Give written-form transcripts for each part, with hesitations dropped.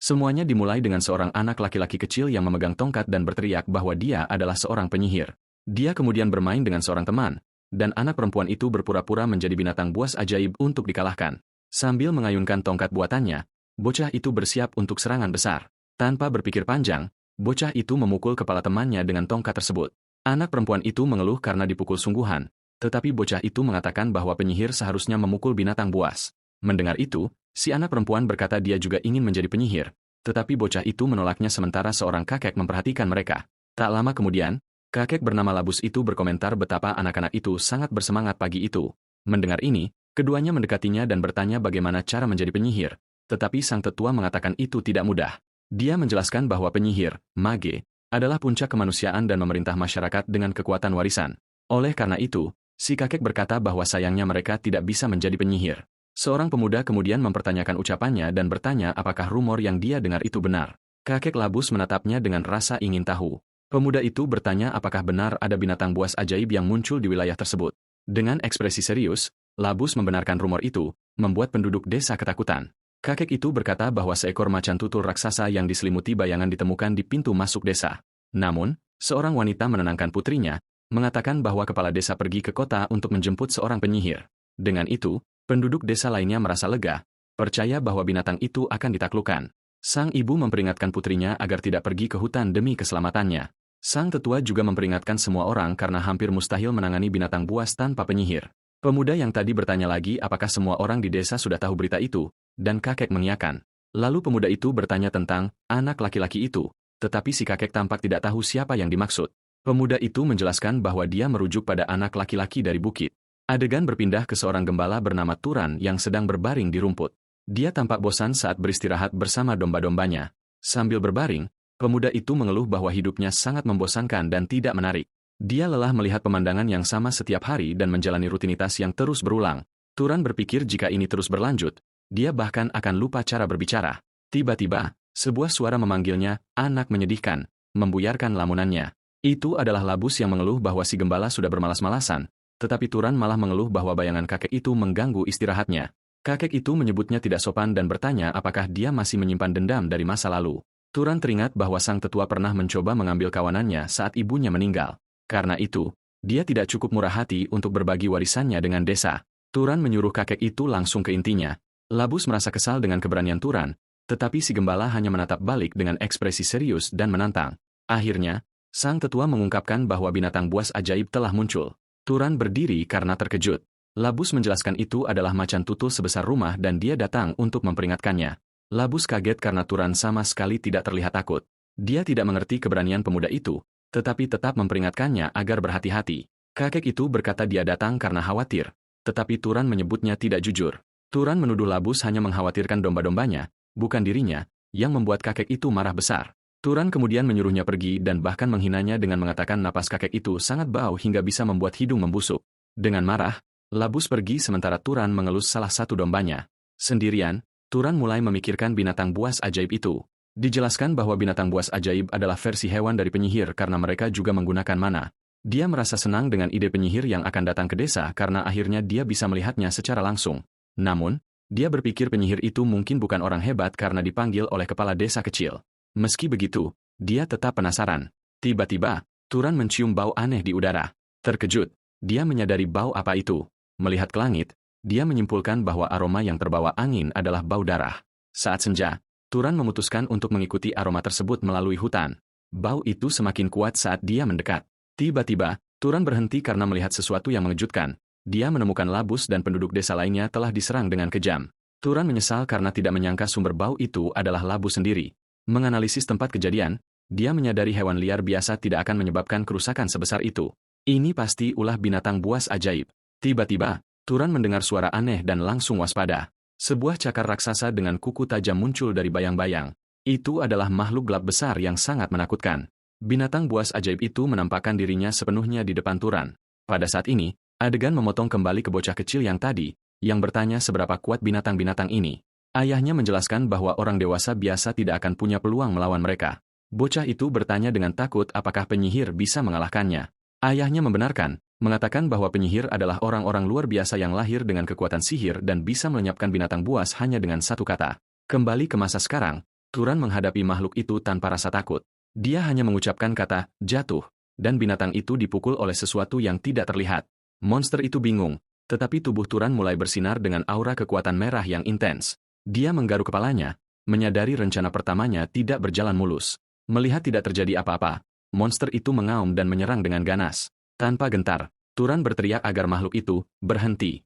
Semuanya dimulai dengan seorang anak laki-laki kecil yang memegang tongkat dan berteriak bahwa dia adalah seorang penyihir. Dia kemudian bermain dengan seorang teman, dan anak perempuan itu berpura-pura menjadi binatang buas ajaib untuk dikalahkan. Sambil mengayunkan tongkat buatannya, bocah itu bersiap untuk serangan besar. Tanpa berpikir panjang, bocah itu memukul kepala temannya dengan tongkat tersebut. Anak perempuan itu mengeluh karena dipukul sungguhan, tetapi bocah itu mengatakan bahwa penyihir seharusnya memukul binatang buas. Mendengar itu, si anak perempuan berkata dia juga ingin menjadi penyihir, tetapi bocah itu menolaknya sementara seorang kakek memperhatikan mereka. Tak lama kemudian, kakek bernama Labus itu berkomentar betapa anak-anak itu sangat bersemangat pagi itu. Mendengar ini, keduanya mendekatinya dan bertanya bagaimana cara menjadi penyihir, tetapi sang tetua mengatakan itu tidak mudah. Dia menjelaskan bahwa penyihir, mage, adalah puncak kemanusiaan dan memerintah masyarakat dengan kekuatan warisan. Oleh karena itu, si kakek berkata bahwa sayangnya mereka tidak bisa menjadi penyihir. Seorang pemuda kemudian mempertanyakan ucapannya dan bertanya apakah rumor yang dia dengar itu benar. Kakek Labus menatapnya dengan rasa ingin tahu. Pemuda itu bertanya apakah benar ada binatang buas ajaib yang muncul di wilayah tersebut. Dengan ekspresi serius, Labus membenarkan rumor itu, membuat penduduk desa ketakutan. Kakek itu berkata bahwa seekor macan tutul raksasa yang diselimuti bayangan ditemukan di pintu masuk desa. Namun, seorang wanita menenangkan putrinya, mengatakan bahwa kepala desa pergi ke kota untuk menjemput seorang penyihir. Dengan itu, penduduk desa lainnya merasa lega, percaya bahwa binatang itu akan ditaklukkan. Sang ibu memperingatkan putrinya agar tidak pergi ke hutan demi keselamatannya. Sang tetua juga memperingatkan semua orang karena hampir mustahil menangani binatang buas tanpa penyihir. Pemuda yang tadi bertanya lagi apakah semua orang di desa sudah tahu berita itu, dan kakek mengiyakan. Lalu pemuda itu bertanya tentang anak laki-laki itu, tetapi si kakek tampak tidak tahu siapa yang dimaksud. Pemuda itu menjelaskan bahwa dia merujuk pada anak laki-laki dari bukit. Adegan berpindah ke seorang gembala bernama Turan yang sedang berbaring di rumput. Dia tampak bosan saat beristirahat bersama domba-dombanya. Sambil berbaring, pemuda itu mengeluh bahwa hidupnya sangat membosankan dan tidak menarik. Dia lelah melihat pemandangan yang sama setiap hari dan menjalani rutinitas yang terus berulang. Turan berpikir jika ini terus berlanjut, dia bahkan akan lupa cara berbicara. Tiba-tiba, sebuah suara memanggilnya, anak menyedihkan, membuyarkan lamunannya. Itu adalah Labus yang mengeluh bahwa si gembala sudah bermalas-malasan, tetapi Turan malah mengeluh bahwa bayangan kakek itu mengganggu istirahatnya. Kakek itu menyebutnya tidak sopan dan bertanya apakah dia masih menyimpan dendam dari masa lalu. Turan teringat bahwa sang tetua pernah mencoba mengambil kawanannya saat ibunya meninggal. Karena itu, dia tidak cukup murah hati untuk berbagi warisannya dengan desa. Turan menyuruh kakek itu langsung ke intinya. Labus merasa kesal dengan keberanian Turan, tetapi si gembala hanya menatap balik dengan ekspresi serius dan menantang. Akhirnya, sang tetua mengungkapkan bahwa binatang buas ajaib telah muncul. Turan berdiri karena terkejut. Labus menjelaskan itu adalah macan tutul sebesar rumah dan dia datang untuk memperingatkannya. Labus kaget karena Turan sama sekali tidak terlihat takut. Dia tidak mengerti keberanian pemuda itu, tetapi tetap memperingatkannya agar berhati-hati. Kakek itu berkata dia datang karena khawatir, tetapi Turan menyebutnya tidak jujur. Turan menuduh Labus hanya mengkhawatirkan domba-dombanya, bukan dirinya, yang membuat kakek itu marah besar. Turan kemudian menyuruhnya pergi dan bahkan menghinanya dengan mengatakan napas kakek itu sangat bau hingga bisa membuat hidung membusuk. Dengan marah, Labus pergi sementara Turan mengelus salah satu dombanya. Sendirian, Turan mulai memikirkan binatang buas ajaib itu. Dijelaskan bahwa binatang buas ajaib adalah versi hewan dari penyihir karena mereka juga menggunakan mana. Dia merasa senang dengan ide penyihir yang akan datang ke desa karena akhirnya dia bisa melihatnya secara langsung. Namun, dia berpikir penyihir itu mungkin bukan orang hebat karena dipanggil oleh kepala desa kecil. Meski begitu, dia tetap penasaran. Tiba-tiba, Turan mencium bau aneh di udara. Terkejut, dia menyadari bau apa itu. Melihat ke langit, dia menyimpulkan bahwa aroma yang terbawa angin adalah bau darah. Saat senja, Turan memutuskan untuk mengikuti aroma tersebut melalui hutan. Bau itu semakin kuat saat dia mendekat. Tiba-tiba, Turan berhenti karena melihat sesuatu yang mengejutkan. Dia menemukan Labus dan penduduk desa lainnya telah diserang dengan kejam. Turan menyesal karena tidak menyangka sumber bau itu adalah Labus sendiri. Menganalisis tempat kejadian, dia menyadari hewan liar biasa tidak akan menyebabkan kerusakan sebesar itu. Ini pasti ulah binatang buas ajaib. Tiba-tiba, Turan mendengar suara aneh dan langsung waspada. Sebuah cakar raksasa dengan kuku tajam muncul dari bayang-bayang. Itu adalah makhluk gelap besar yang sangat menakutkan. Binatang buas ajaib itu menampakkan dirinya sepenuhnya di depan Turan. Pada saat ini, adegan memotong kembali ke bocah kecil yang tadi, yang bertanya seberapa kuat binatang-binatang ini. Ayahnya menjelaskan bahwa orang dewasa biasa tidak akan punya peluang melawan mereka. Bocah itu bertanya dengan takut apakah penyihir bisa mengalahkannya. Ayahnya membenarkan, mengatakan bahwa penyihir adalah orang-orang luar biasa yang lahir dengan kekuatan sihir dan bisa melenyapkan binatang buas hanya dengan satu kata. Kembali ke masa sekarang, Turan menghadapi makhluk itu tanpa rasa takut. Dia hanya mengucapkan kata, jatuh, dan binatang itu dipukul oleh sesuatu yang tidak terlihat. Monster itu bingung, tetapi tubuh Turan mulai bersinar dengan aura kekuatan merah yang intens. Dia menggaruk kepalanya, menyadari rencana pertamanya tidak berjalan mulus. Melihat tidak terjadi apa-apa, monster itu mengaum dan menyerang dengan ganas. Tanpa gentar, Turan berteriak agar makhluk itu berhenti.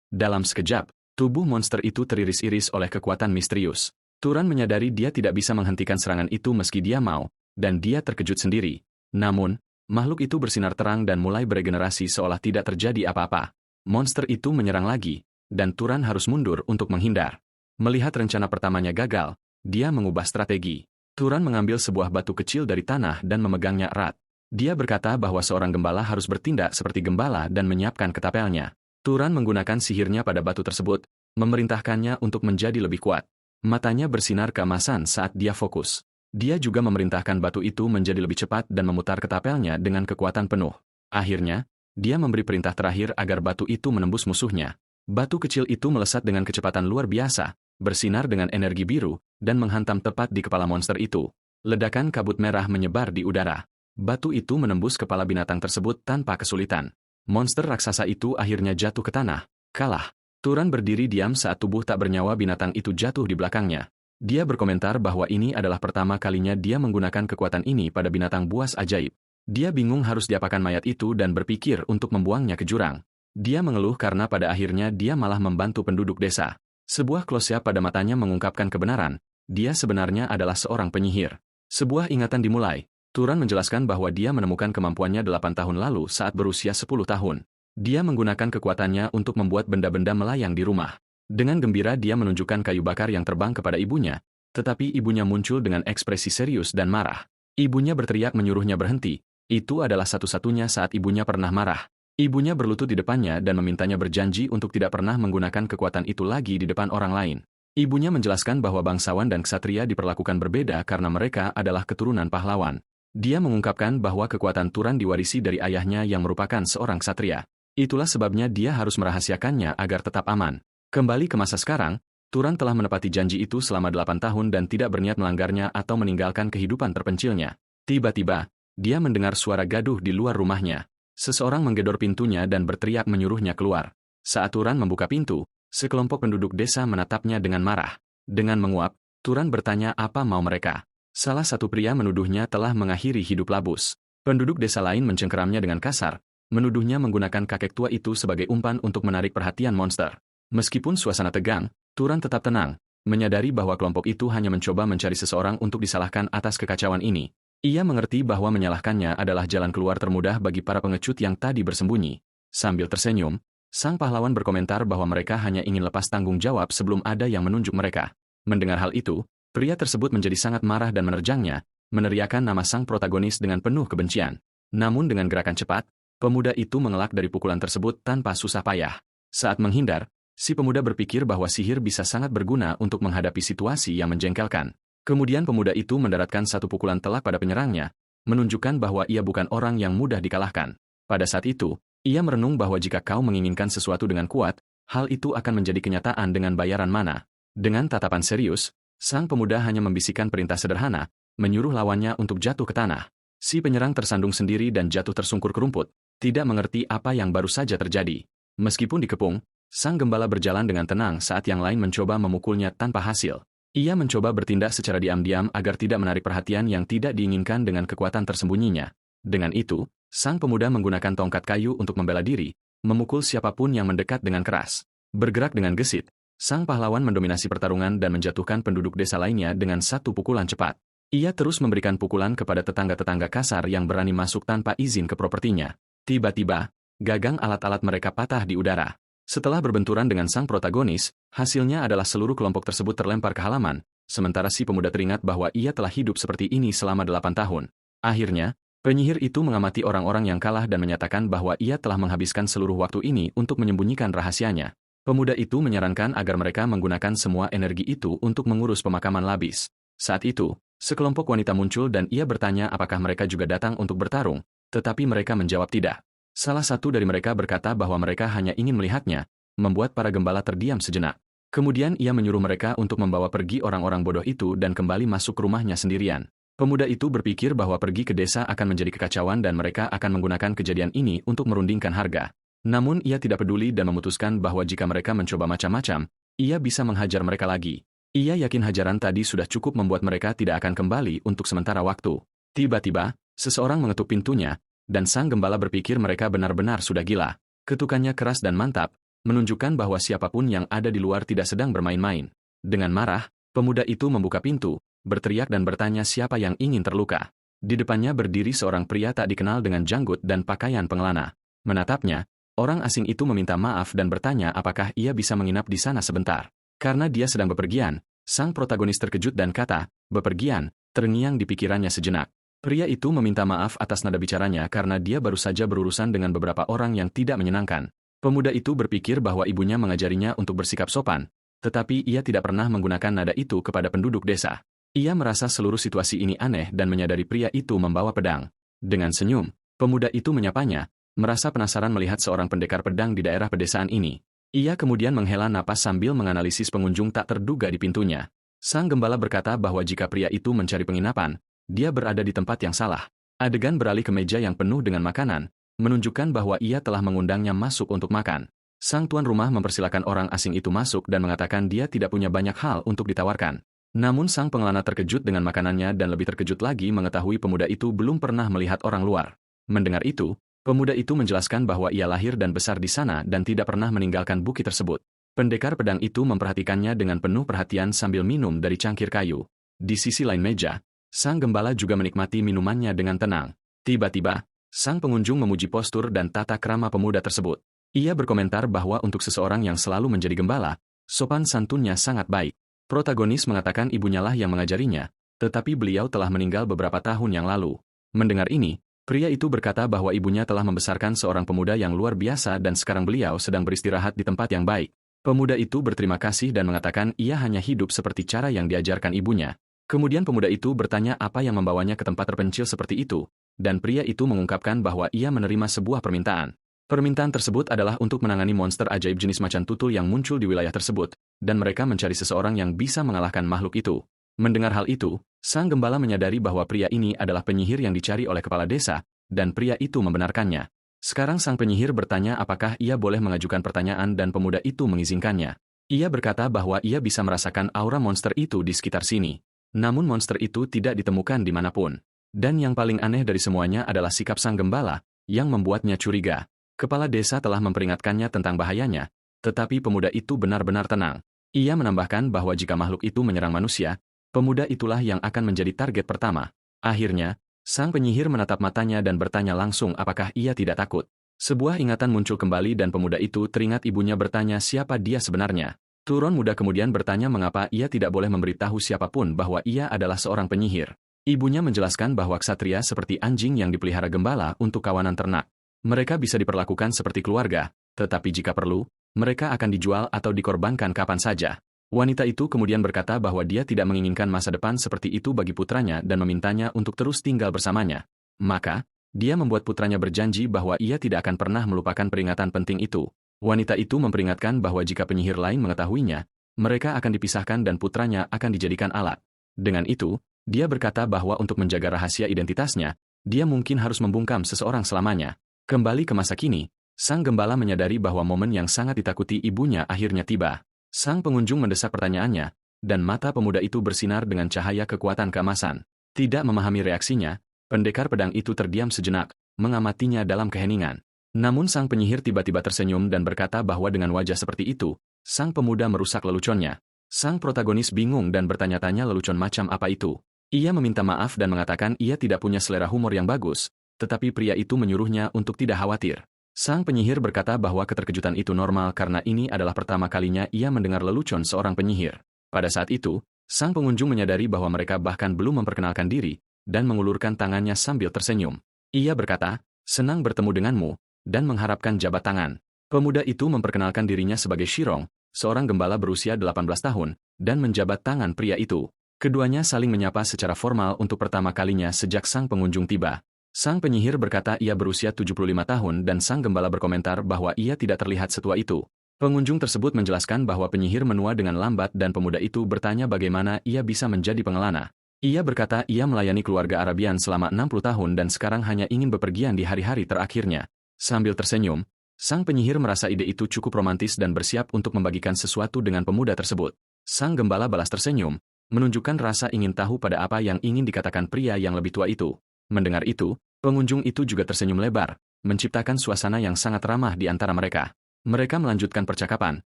Dalam sekejap, tubuh monster itu teriris-iris oleh kekuatan misterius. Turan menyadari dia tidak bisa menghentikan serangan itu meski dia mau, dan dia terkejut sendiri. Namun, makhluk itu bersinar terang dan mulai beregenerasi seolah tidak terjadi apa-apa. Monster itu menyerang lagi, dan Turan harus mundur untuk menghindar. Melihat rencana pertamanya gagal, dia mengubah strategi. Turan mengambil sebuah batu kecil dari tanah dan memegangnya erat. Dia berkata bahwa seorang gembala harus bertindak seperti gembala dan menyiapkan ketapelnya. Turan menggunakan sihirnya pada batu tersebut, memerintahkannya untuk menjadi lebih kuat. Matanya bersinar keemasan saat dia fokus. Dia juga memerintahkan batu itu menjadi lebih cepat dan memutar ketapelnya dengan kekuatan penuh. Akhirnya, dia memberi perintah terakhir agar batu itu menembus musuhnya. Batu kecil itu melesat dengan kecepatan luar biasa, bersinar dengan energi biru, dan menghantam tepat di kepala monster itu. Ledakan kabut merah menyebar di udara. Batu itu menembus kepala binatang tersebut tanpa kesulitan. Monster raksasa itu akhirnya jatuh ke tanah, kalah. Turan berdiri diam saat tubuh tak bernyawa binatang itu jatuh di belakangnya. Dia berkomentar bahwa ini adalah pertama kalinya dia menggunakan kekuatan ini pada binatang buas ajaib. Dia bingung harus diapakan mayat itu dan berpikir untuk membuangnya ke jurang. Dia mengeluh karena pada akhirnya dia malah membantu penduduk desa. Sebuah close-up pada matanya mengungkapkan kebenaran. Dia sebenarnya adalah seorang penyihir. Sebuah ingatan dimulai. Turan menjelaskan bahwa dia menemukan kemampuannya 8 tahun lalu saat berusia 10 tahun. Dia menggunakan kekuatannya untuk membuat benda-benda melayang di rumah. Dengan gembira dia menunjukkan kayu bakar yang terbang kepada ibunya, tetapi ibunya muncul dengan ekspresi serius dan marah. Ibunya berteriak menyuruhnya berhenti. Itu adalah satu-satunya saat ibunya pernah marah. Ibunya berlutut di depannya dan memintanya berjanji untuk tidak pernah menggunakan kekuatan itu lagi di depan orang lain. Ibunya menjelaskan bahwa bangsawan dan ksatria diperlakukan berbeda karena mereka adalah keturunan pahlawan. Dia mengungkapkan bahwa kekuatan Turan diwarisi dari ayahnya yang merupakan seorang ksatria. Itulah sebabnya dia harus merahasiakannya agar tetap aman. Kembali ke masa sekarang, Turan telah menepati janji itu selama 8 tahun dan tidak berniat melanggarnya atau meninggalkan kehidupan terpencilnya. Tiba-tiba, dia mendengar suara gaduh di luar rumahnya. Seseorang menggedor pintunya dan berteriak menyuruhnya keluar. Saat Turan membuka pintu, sekelompok penduduk desa menatapnya dengan marah. Dengan menguap, Turan bertanya apa mau mereka. Salah satu pria menuduhnya telah mengakhiri hidup labus. Penduduk desa lain mencengkeramnya dengan kasar, menuduhnya menggunakan kakek tua itu sebagai umpan untuk menarik perhatian monster. Meskipun suasana tegang, Turan tetap tenang, menyadari bahwa kelompok itu hanya mencoba mencari seseorang untuk disalahkan atas kekacauan ini. Ia mengerti bahwa menyalahkannya adalah jalan keluar termudah bagi para pengecut yang tadi bersembunyi. Sambil tersenyum, sang pahlawan berkomentar bahwa mereka hanya ingin lepas tanggung jawab sebelum ada yang menunjuk mereka. Mendengar hal itu, pria tersebut menjadi sangat marah dan menerjangnya, meneriakkan nama sang protagonis dengan penuh kebencian. Namun dengan gerakan cepat, pemuda itu mengelak dari pukulan tersebut tanpa susah payah. Saat menghindar, si pemuda berpikir bahwa sihir bisa sangat berguna untuk menghadapi situasi yang menjengkelkan. Kemudian pemuda itu mendaratkan satu pukulan telak pada penyerangnya, menunjukkan bahwa ia bukan orang yang mudah dikalahkan. Pada saat itu, ia merenung bahwa jika kau menginginkan sesuatu dengan kuat, hal itu akan menjadi kenyataan dengan bayaran mana. Dengan tatapan serius, sang pemuda hanya membisikkan perintah sederhana, menyuruh lawannya untuk jatuh ke tanah. Si penyerang tersandung sendiri dan jatuh tersungkur ke rumput, tidak mengerti apa yang baru saja terjadi. Meskipun dikepung, sang gembala berjalan dengan tenang saat yang lain mencoba memukulnya tanpa hasil. Ia mencoba bertindak secara diam-diam agar tidak menarik perhatian yang tidak diinginkan dengan kekuatan tersembunyinya. Dengan itu, sang pemuda menggunakan tongkat kayu untuk membela diri, memukul siapapun yang mendekat dengan keras. Bergerak dengan gesit, sang pahlawan mendominasi pertarungan dan menjatuhkan penduduk desa lainnya dengan satu pukulan cepat. Ia terus memberikan pukulan kepada tetangga-tetangga kasar yang berani masuk tanpa izin ke propertinya. Tiba-tiba, gagang alat-alat mereka patah di udara. Setelah berbenturan dengan sang protagonis, hasilnya adalah seluruh kelompok tersebut terlempar ke halaman, sementara si pemuda teringat bahwa ia telah hidup seperti ini selama 8 tahun. Akhirnya, penyihir itu mengamati orang-orang yang kalah dan menyatakan bahwa ia telah menghabiskan seluruh waktu ini untuk menyembunyikan rahasianya. Pemuda itu menyarankan agar mereka menggunakan semua energi itu untuk mengurus pemakaman Labis. Saat itu, sekelompok wanita muncul dan ia bertanya apakah mereka juga datang untuk bertarung, tetapi mereka menjawab tidak. Salah satu dari mereka berkata bahwa mereka hanya ingin melihatnya, membuat para gembala terdiam sejenak. Kemudian ia menyuruh mereka untuk membawa pergi orang-orang bodoh itu dan kembali masuk ke rumahnya sendirian. Pemuda itu berpikir bahwa pergi ke desa akan menjadi kekacauan dan mereka akan menggunakan kejadian ini untuk merundingkan harga. Namun ia tidak peduli dan memutuskan bahwa jika mereka mencoba macam-macam, ia bisa menghajar mereka lagi. Ia yakin hajaran tadi sudah cukup membuat mereka tidak akan kembali untuk sementara waktu. Tiba-tiba, seseorang mengetuk pintunya, dan sang gembala berpikir mereka benar-benar sudah gila. Ketukannya keras dan mantap, menunjukkan bahwa siapapun yang ada di luar tidak sedang bermain-main. Dengan marah, pemuda itu membuka pintu, berteriak dan bertanya siapa yang ingin terluka. Di depannya berdiri seorang pria tak dikenal dengan janggut dan pakaian pengelana. Menatapnya, orang asing itu meminta maaf dan bertanya apakah ia bisa menginap di sana sebentar. Karena dia sedang bepergian, sang protagonis terkejut dan kata, "Bepergian," terngiang di pikirannya sejenak. Pria itu meminta maaf atas nada bicaranya karena dia baru saja berurusan dengan beberapa orang yang tidak menyenangkan. Pemuda itu berpikir bahwa ibunya mengajarinya untuk bersikap sopan, tetapi ia tidak pernah menggunakan nada itu kepada penduduk desa. Ia merasa seluruh situasi ini aneh dan menyadari pria itu membawa pedang. Dengan senyum, pemuda itu menyapanya, merasa penasaran melihat seorang pendekar pedang di daerah pedesaan ini. Ia kemudian menghela napas sambil menganalisis pengunjung tak terduga di pintunya. Sang gembala berkata bahwa jika pria itu mencari penginapan, dia berada di tempat yang salah. Adegan beralih ke meja yang penuh dengan makanan, menunjukkan bahwa ia telah mengundangnya masuk untuk makan. Sang tuan rumah mempersilakan orang asing itu masuk dan mengatakan dia tidak punya banyak hal untuk ditawarkan. Namun sang pengelana terkejut dengan makanannya dan lebih terkejut lagi mengetahui pemuda itu belum pernah melihat orang luar. Mendengar itu, pemuda itu menjelaskan bahwa ia lahir dan besar di sana dan tidak pernah meninggalkan bukit tersebut. Pendekar pedang itu memperhatikannya dengan penuh perhatian sambil minum dari cangkir kayu. Di sisi lain meja, sang gembala juga menikmati minumannya dengan tenang. Tiba-tiba, sang pengunjung memuji postur dan tata krama pemuda tersebut. Ia berkomentar bahwa untuk seseorang yang selalu menjadi gembala, sopan santunnya sangat baik. Protagonis mengatakan ibunya lah yang mengajarinya, tetapi beliau telah meninggal beberapa tahun yang lalu. Mendengar ini, pria itu berkata bahwa ibunya telah membesarkan seorang pemuda yang luar biasa dan sekarang beliau sedang beristirahat di tempat yang baik. Pemuda itu berterima kasih dan mengatakan ia hanya hidup seperti cara yang diajarkan ibunya. Kemudian pemuda itu bertanya apa yang membawanya ke tempat terpencil seperti itu, dan pria itu mengungkapkan bahwa ia menerima sebuah permintaan. Permintaan tersebut adalah untuk menangani monster ajaib jenis macan tutul yang muncul di wilayah tersebut, dan mereka mencari seseorang yang bisa mengalahkan makhluk itu. Mendengar hal itu, sang gembala menyadari bahwa pria ini adalah penyihir yang dicari oleh kepala desa, dan pria itu membenarkannya. Sekarang sang penyihir bertanya apakah ia boleh mengajukan pertanyaan dan pemuda itu mengizinkannya. Ia berkata bahwa ia bisa merasakan aura monster itu di sekitar sini. Namun monster itu tidak ditemukan dimanapun. Dan yang paling aneh dari semuanya adalah sikap sang gembala, yang membuatnya curiga. Kepala desa telah memperingatkannya tentang bahayanya, tetapi pemuda itu benar-benar tenang. Ia menambahkan bahwa jika makhluk itu menyerang manusia, pemuda itulah yang akan menjadi target pertama. Akhirnya, sang penyihir menatap matanya dan bertanya langsung apakah ia tidak takut. Sebuah ingatan muncul kembali dan pemuda itu teringat ibunya bertanya siapa dia sebenarnya. Turun muda kemudian bertanya mengapa ia tidak boleh memberitahu siapapun bahwa ia adalah seorang penyihir. Ibunya menjelaskan bahwa ksatria seperti anjing yang dipelihara gembala untuk kawanan ternak. Mereka bisa diperlakukan seperti keluarga, tetapi jika perlu, mereka akan dijual atau dikorbankan kapan saja. Wanita itu kemudian berkata bahwa dia tidak menginginkan masa depan seperti itu bagi putranya dan memintanya untuk terus tinggal bersamanya. Maka, dia membuat putranya berjanji bahwa ia tidak akan pernah melupakan peringatan penting itu. Wanita itu memperingatkan bahwa jika penyihir lain mengetahuinya, mereka akan dipisahkan dan putranya akan dijadikan alat. Dengan itu, dia berkata bahwa untuk menjaga rahasia identitasnya, dia mungkin harus membungkam seseorang selamanya. Kembali ke masa kini, sang gembala menyadari bahwa momen yang sangat ditakuti ibunya akhirnya tiba. Sang pengunjung mendesak pertanyaannya, dan mata pemuda itu bersinar dengan cahaya kekuatan keemasan. Tidak memahami reaksinya, pendekar pedang itu terdiam sejenak, mengamatinya dalam keheningan. Namun sang penyihir tiba-tiba tersenyum dan berkata bahwa dengan wajah seperti itu, sang pemuda merusak leluconnya. Sang protagonis bingung dan bertanya-tanya lelucon macam apa itu. Ia meminta maaf dan mengatakan ia tidak punya selera humor yang bagus, tetapi pria itu menyuruhnya untuk tidak khawatir. Sang penyihir berkata bahwa keterkejutan itu normal karena ini adalah pertama kalinya ia mendengar lelucon seorang penyihir. Pada saat itu, sang pengunjung menyadari bahwa mereka bahkan belum memperkenalkan diri, dan mengulurkan tangannya sambil tersenyum. Ia berkata, "Senang bertemu denganmu," dan mengharapkan jabat tangan. Pemuda itu memperkenalkan dirinya sebagai Shirong, seorang gembala berusia 18 tahun, dan menjabat tangan pria itu. Keduanya saling menyapa secara formal untuk pertama kalinya sejak sang pengunjung tiba. Sang penyihir berkata ia berusia 75 tahun dan sang gembala berkomentar bahwa ia tidak terlihat setua itu. Pengunjung tersebut menjelaskan bahwa penyihir menua dengan lambat dan pemuda itu bertanya bagaimana ia bisa menjadi pengelana. Ia berkata ia melayani keluarga Arabian selama 60 tahun dan sekarang hanya ingin bepergian di hari-hari terakhirnya. Sambil tersenyum, sang penyihir merasa ide itu cukup romantis dan bersiap untuk membagikan sesuatu dengan pemuda tersebut. Sang gembala balas tersenyum, menunjukkan rasa ingin tahu pada apa yang ingin dikatakan pria yang lebih tua itu. Mendengar itu, pengunjung itu juga tersenyum lebar, menciptakan suasana yang sangat ramah di antara mereka. Mereka melanjutkan percakapan,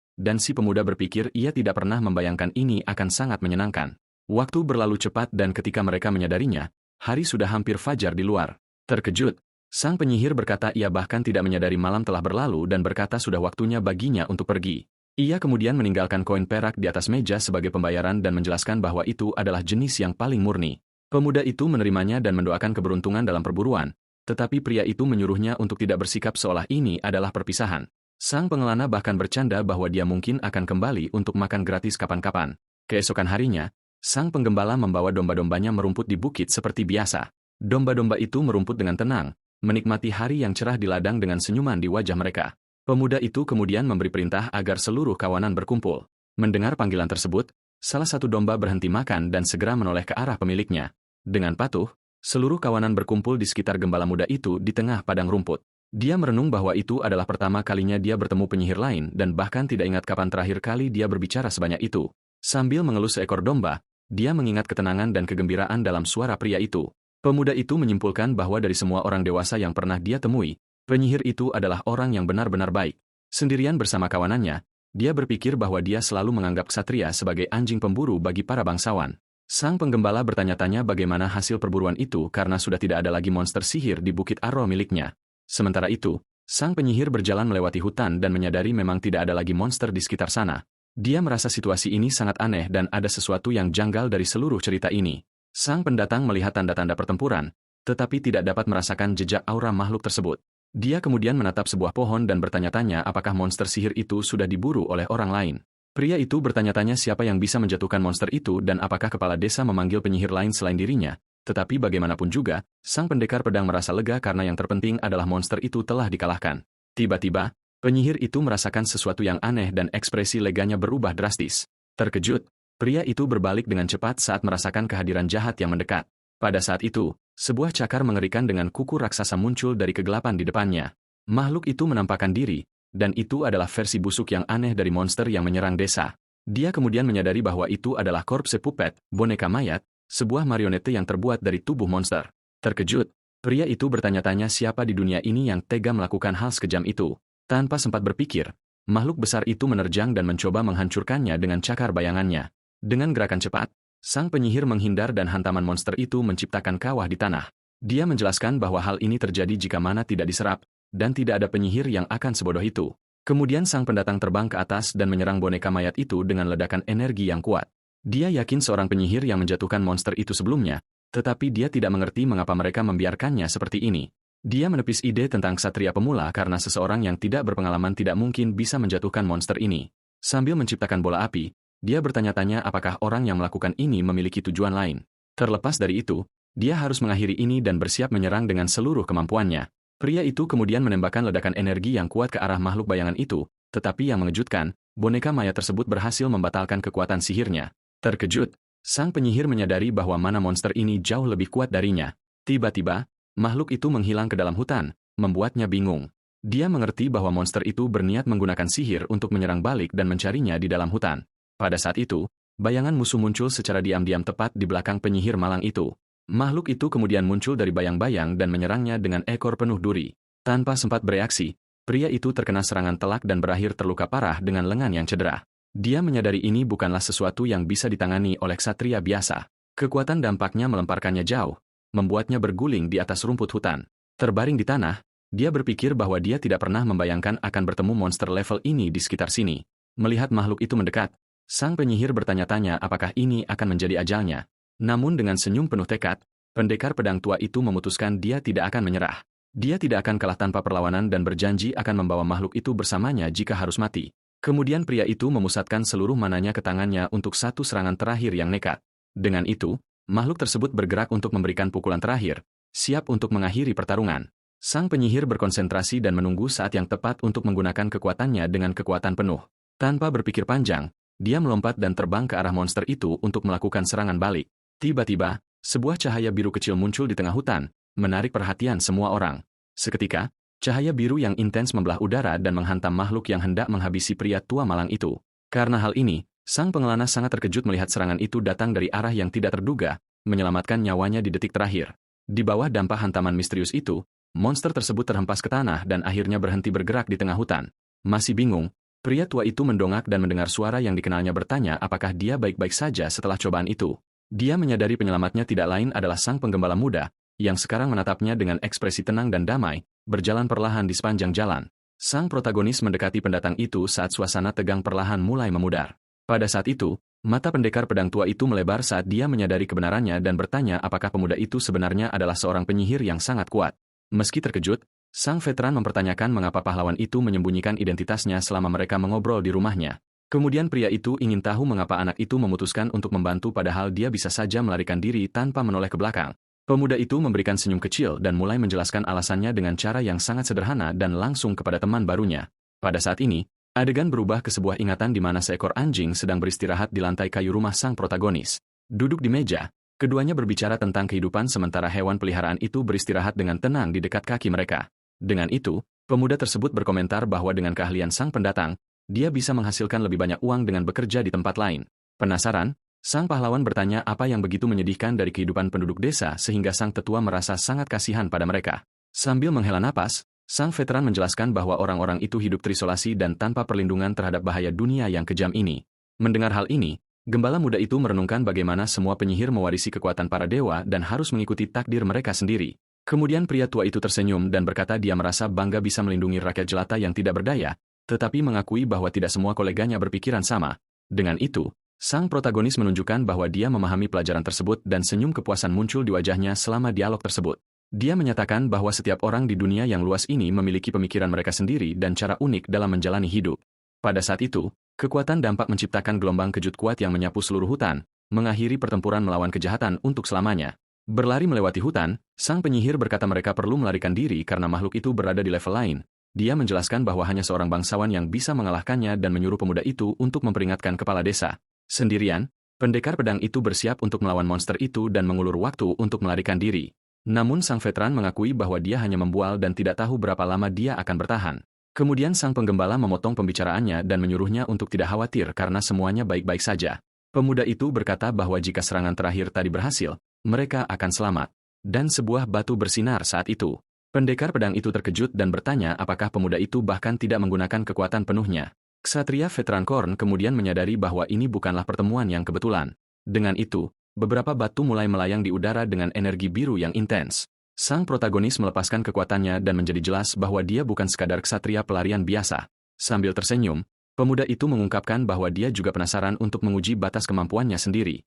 dan si pemuda berpikir ia tidak pernah membayangkan ini akan sangat menyenangkan. Waktu berlalu cepat dan ketika mereka menyadarinya, hari sudah hampir fajar di luar. Terkejut, sang penyihir berkata ia bahkan tidak menyadari malam telah berlalu dan berkata sudah waktunya baginya untuk pergi. Ia kemudian meninggalkan koin perak di atas meja sebagai pembayaran dan menjelaskan bahwa itu adalah jenis yang paling murni. Pemuda itu menerimanya dan mendoakan keberuntungan dalam perburuan, tetapi pria itu menyuruhnya untuk tidak bersikap seolah ini adalah perpisahan. Sang pengelana bahkan bercanda bahwa dia mungkin akan kembali untuk makan gratis kapan-kapan. Keesokan harinya, sang penggembala membawa domba-dombanya merumput di bukit seperti biasa. Domba-domba itu merumput dengan tenang, menikmati hari yang cerah di ladang dengan senyuman di wajah mereka. Pemuda itu kemudian memberi perintah agar seluruh kawanan berkumpul. Mendengar panggilan tersebut, salah satu domba berhenti makan dan segera menoleh ke arah pemiliknya. Dengan patuh, seluruh kawanan berkumpul di sekitar gembala muda itu di tengah padang rumput. Dia merenung bahwa itu adalah pertama kalinya dia bertemu penyihir lain dan bahkan tidak ingat kapan terakhir kali dia berbicara sebanyak itu. Sambil mengelus seekor domba, dia mengingat ketenangan dan kegembiraan dalam suara pria itu. Pemuda itu menyimpulkan bahwa dari semua orang dewasa yang pernah dia temui, penyihir itu adalah orang yang benar-benar baik. Sendirian bersama kawanannya, dia berpikir bahwa dia selalu menganggap ksatria sebagai anjing pemburu bagi para bangsawan. Sang penggembala bertanya-tanya bagaimana hasil perburuan itu karena sudah tidak ada lagi monster sihir di Bukit Arrow miliknya. Sementara itu, sang penyihir berjalan melewati hutan dan menyadari memang tidak ada lagi monster di sekitar sana. Dia merasa situasi ini sangat aneh dan ada sesuatu yang janggal dari seluruh cerita ini. Sang pendatang melihat tanda-tanda pertempuran, tetapi tidak dapat merasakan jejak aura makhluk tersebut. Dia kemudian menatap sebuah pohon dan bertanya-tanya apakah monster sihir itu sudah diburu oleh orang lain. Pria itu bertanya-tanya siapa yang bisa menjatuhkan monster itu dan apakah kepala desa memanggil penyihir lain selain dirinya. Tetapi bagaimanapun juga, sang pendekar pedang merasa lega karena yang terpenting adalah monster itu telah dikalahkan. Tiba-tiba, penyihir itu merasakan sesuatu yang aneh dan ekspresi leganya berubah drastis. Terkejut, pria itu berbalik dengan cepat saat merasakan kehadiran jahat yang mendekat. Pada saat itu, sebuah cakar mengerikan dengan kuku raksasa muncul dari kegelapan di depannya. Makhluk itu menampakkan diri, dan itu adalah versi busuk yang aneh dari monster yang menyerang desa. Dia kemudian menyadari bahwa itu adalah corpse puppet, boneka mayat, sebuah marionete yang terbuat dari tubuh monster. Terkejut, pria itu bertanya-tanya siapa di dunia ini yang tega melakukan hal sekejam itu. Tanpa sempat berpikir, makhluk besar itu menerjang dan mencoba menghancurkannya dengan cakar bayangannya. Dengan gerakan cepat, sang penyihir menghindar dan hantaman monster itu menciptakan kawah di tanah. Dia menjelaskan bahwa hal ini terjadi jika mana tidak diserap, dan tidak ada penyihir yang akan sebodoh itu. Kemudian sang pendatang terbang ke atas dan menyerang boneka mayat itu dengan ledakan energi yang kuat. Dia yakin seorang penyihir yang menjatuhkan monster itu sebelumnya, tetapi dia tidak mengerti mengapa mereka membiarkannya seperti ini. Dia menepis ide tentang ksatria pemula karena seseorang yang tidak berpengalaman tidak mungkin bisa menjatuhkan monster ini. Sambil menciptakan bola api, dia bertanya-tanya apakah orang yang melakukan ini memiliki tujuan lain. Terlepas dari itu, dia harus mengakhiri ini dan bersiap menyerang dengan seluruh kemampuannya. Pria itu kemudian menembakkan ledakan energi yang kuat ke arah makhluk bayangan itu, tetapi yang mengejutkan, boneka mayat tersebut berhasil membatalkan kekuatan sihirnya. Terkejut, sang penyihir menyadari bahwa mana monster ini jauh lebih kuat darinya. Tiba-tiba, makhluk itu menghilang ke dalam hutan, membuatnya bingung. Dia mengerti bahwa monster itu berniat menggunakan sihir untuk menyerang balik dan mencarinya di dalam hutan. Pada saat itu, bayangan musuh muncul secara diam-diam tepat di belakang penyihir malang itu. Makhluk itu kemudian muncul dari bayang-bayang dan menyerangnya dengan ekor penuh duri. Tanpa sempat bereaksi, pria itu terkena serangan telak dan berakhir terluka parah dengan lengan yang cedera. Dia menyadari ini bukanlah sesuatu yang bisa ditangani oleh ksatria biasa. Kekuatan dampaknya melemparkannya jauh, membuatnya berguling di atas rumput hutan. Terbaring di tanah, dia berpikir bahwa dia tidak pernah membayangkan akan bertemu monster level ini di sekitar sini. Melihat makhluk itu mendekat, sang penyihir bertanya-tanya apakah ini akan menjadi ajalnya. Namun dengan senyum penuh tekad, pendekar pedang tua itu memutuskan dia tidak akan menyerah. Dia tidak akan kalah tanpa perlawanan dan berjanji akan membawa makhluk itu bersamanya jika harus mati. Kemudian pria itu memusatkan seluruh mananya ke tangannya untuk satu serangan terakhir yang nekat. Dengan itu, makhluk tersebut bergerak untuk memberikan pukulan terakhir, siap untuk mengakhiri pertarungan. Sang penyihir berkonsentrasi dan menunggu saat yang tepat untuk menggunakan kekuatannya dengan kekuatan penuh. Tanpa berpikir panjang, dia melompat dan terbang ke arah monster itu untuk melakukan serangan balik. Tiba-tiba, sebuah cahaya biru kecil muncul di tengah hutan, menarik perhatian semua orang. Seketika, cahaya biru yang intens membelah udara dan menghantam makhluk yang hendak menghabisi pria tua malang itu. Karena hal ini, sang pengelana sangat terkejut melihat serangan itu datang dari arah yang tidak terduga, menyelamatkan nyawanya di detik terakhir. Di bawah dampak hantaman misterius itu, monster tersebut terhempas ke tanah dan akhirnya berhenti bergerak di tengah hutan. Masih bingung, pria tua itu mendongak dan mendengar suara yang dikenalnya bertanya apakah dia baik-baik saja setelah cobaan itu. Dia menyadari penyelamatnya tidak lain adalah sang penggembala muda, yang sekarang menatapnya dengan ekspresi tenang dan damai, berjalan perlahan di sepanjang jalan. Sang protagonis mendekati pendatang itu saat suasana tegang perlahan mulai memudar. Pada saat itu, mata pendekar pedang tua itu melebar saat dia menyadari kebenarannya dan bertanya apakah pemuda itu sebenarnya adalah seorang penyihir yang sangat kuat. Meski terkejut, sang veteran mempertanyakan mengapa pahlawan itu menyembunyikan identitasnya selama mereka mengobrol di rumahnya. Kemudian pria itu ingin tahu mengapa anak itu memutuskan untuk membantu padahal dia bisa saja melarikan diri tanpa menoleh ke belakang. Pemuda itu memberikan senyum kecil dan mulai menjelaskan alasannya dengan cara yang sangat sederhana dan langsung kepada teman barunya. Pada saat ini, adegan berubah ke sebuah ingatan di mana seekor anjing sedang beristirahat di lantai kayu rumah sang protagonis. Duduk di meja, keduanya berbicara tentang kehidupan sementara hewan peliharaan itu beristirahat dengan tenang di dekat kaki mereka. Dengan itu, pemuda tersebut berkomentar bahwa dengan keahlian sang pendatang, dia bisa menghasilkan lebih banyak uang dengan bekerja di tempat lain. Penasaran, sang pahlawan bertanya apa yang begitu menyedihkan dari kehidupan penduduk desa sehingga sang tetua merasa sangat kasihan pada mereka. Sambil menghela napas, sang veteran menjelaskan bahwa orang-orang itu hidup terisolasi dan tanpa perlindungan terhadap bahaya dunia yang kejam ini. Mendengar hal ini, gembala muda itu merenungkan bagaimana semua penyihir mewarisi kekuatan para dewa dan harus mengikuti takdir mereka sendiri. Kemudian pria tua itu tersenyum dan berkata dia merasa bangga bisa melindungi rakyat jelata yang tidak berdaya, tetapi mengakui bahwa tidak semua koleganya berpikiran sama. Dengan itu, sang protagonis menunjukkan bahwa dia memahami pelajaran tersebut dan senyum kepuasan muncul di wajahnya selama dialog tersebut. Dia menyatakan bahwa setiap orang di dunia yang luas ini memiliki pemikiran mereka sendiri dan cara unik dalam menjalani hidup. Pada saat itu, kekuatan dampak menciptakan gelombang kejut kuat yang menyapu seluruh hutan, mengakhiri pertempuran melawan kejahatan untuk selamanya. Berlari melewati hutan, sang penyihir berkata mereka perlu melarikan diri karena makhluk itu berada di level lain. Dia menjelaskan bahwa hanya seorang bangsawan yang bisa mengalahkannya dan menyuruh pemuda itu untuk memperingatkan kepala desa. Sendirian, pendekar pedang itu bersiap untuk melawan monster itu dan mengulur waktu untuk melarikan diri. Namun sang veteran mengakui bahwa dia hanya membual dan tidak tahu berapa lama dia akan bertahan. Kemudian sang penggembala memotong pembicaraannya dan menyuruhnya untuk tidak khawatir karena semuanya baik-baik saja. Pemuda itu berkata bahwa jika serangan terakhir tadi berhasil, mereka akan selamat. Dan sebuah batu bersinar saat itu. Pendekar pedang itu terkejut dan bertanya apakah pemuda itu bahkan tidak menggunakan kekuatan penuhnya. Ksatria veteran Korn kemudian menyadari bahwa ini bukanlah pertemuan yang kebetulan. Dengan itu, beberapa batu mulai melayang di udara dengan energi biru yang intens. Sang protagonis melepaskan kekuatannya dan menjadi jelas bahwa dia bukan sekadar ksatria pelarian biasa. Sambil tersenyum, pemuda itu mengungkapkan bahwa dia juga penasaran untuk menguji batas kemampuannya sendiri.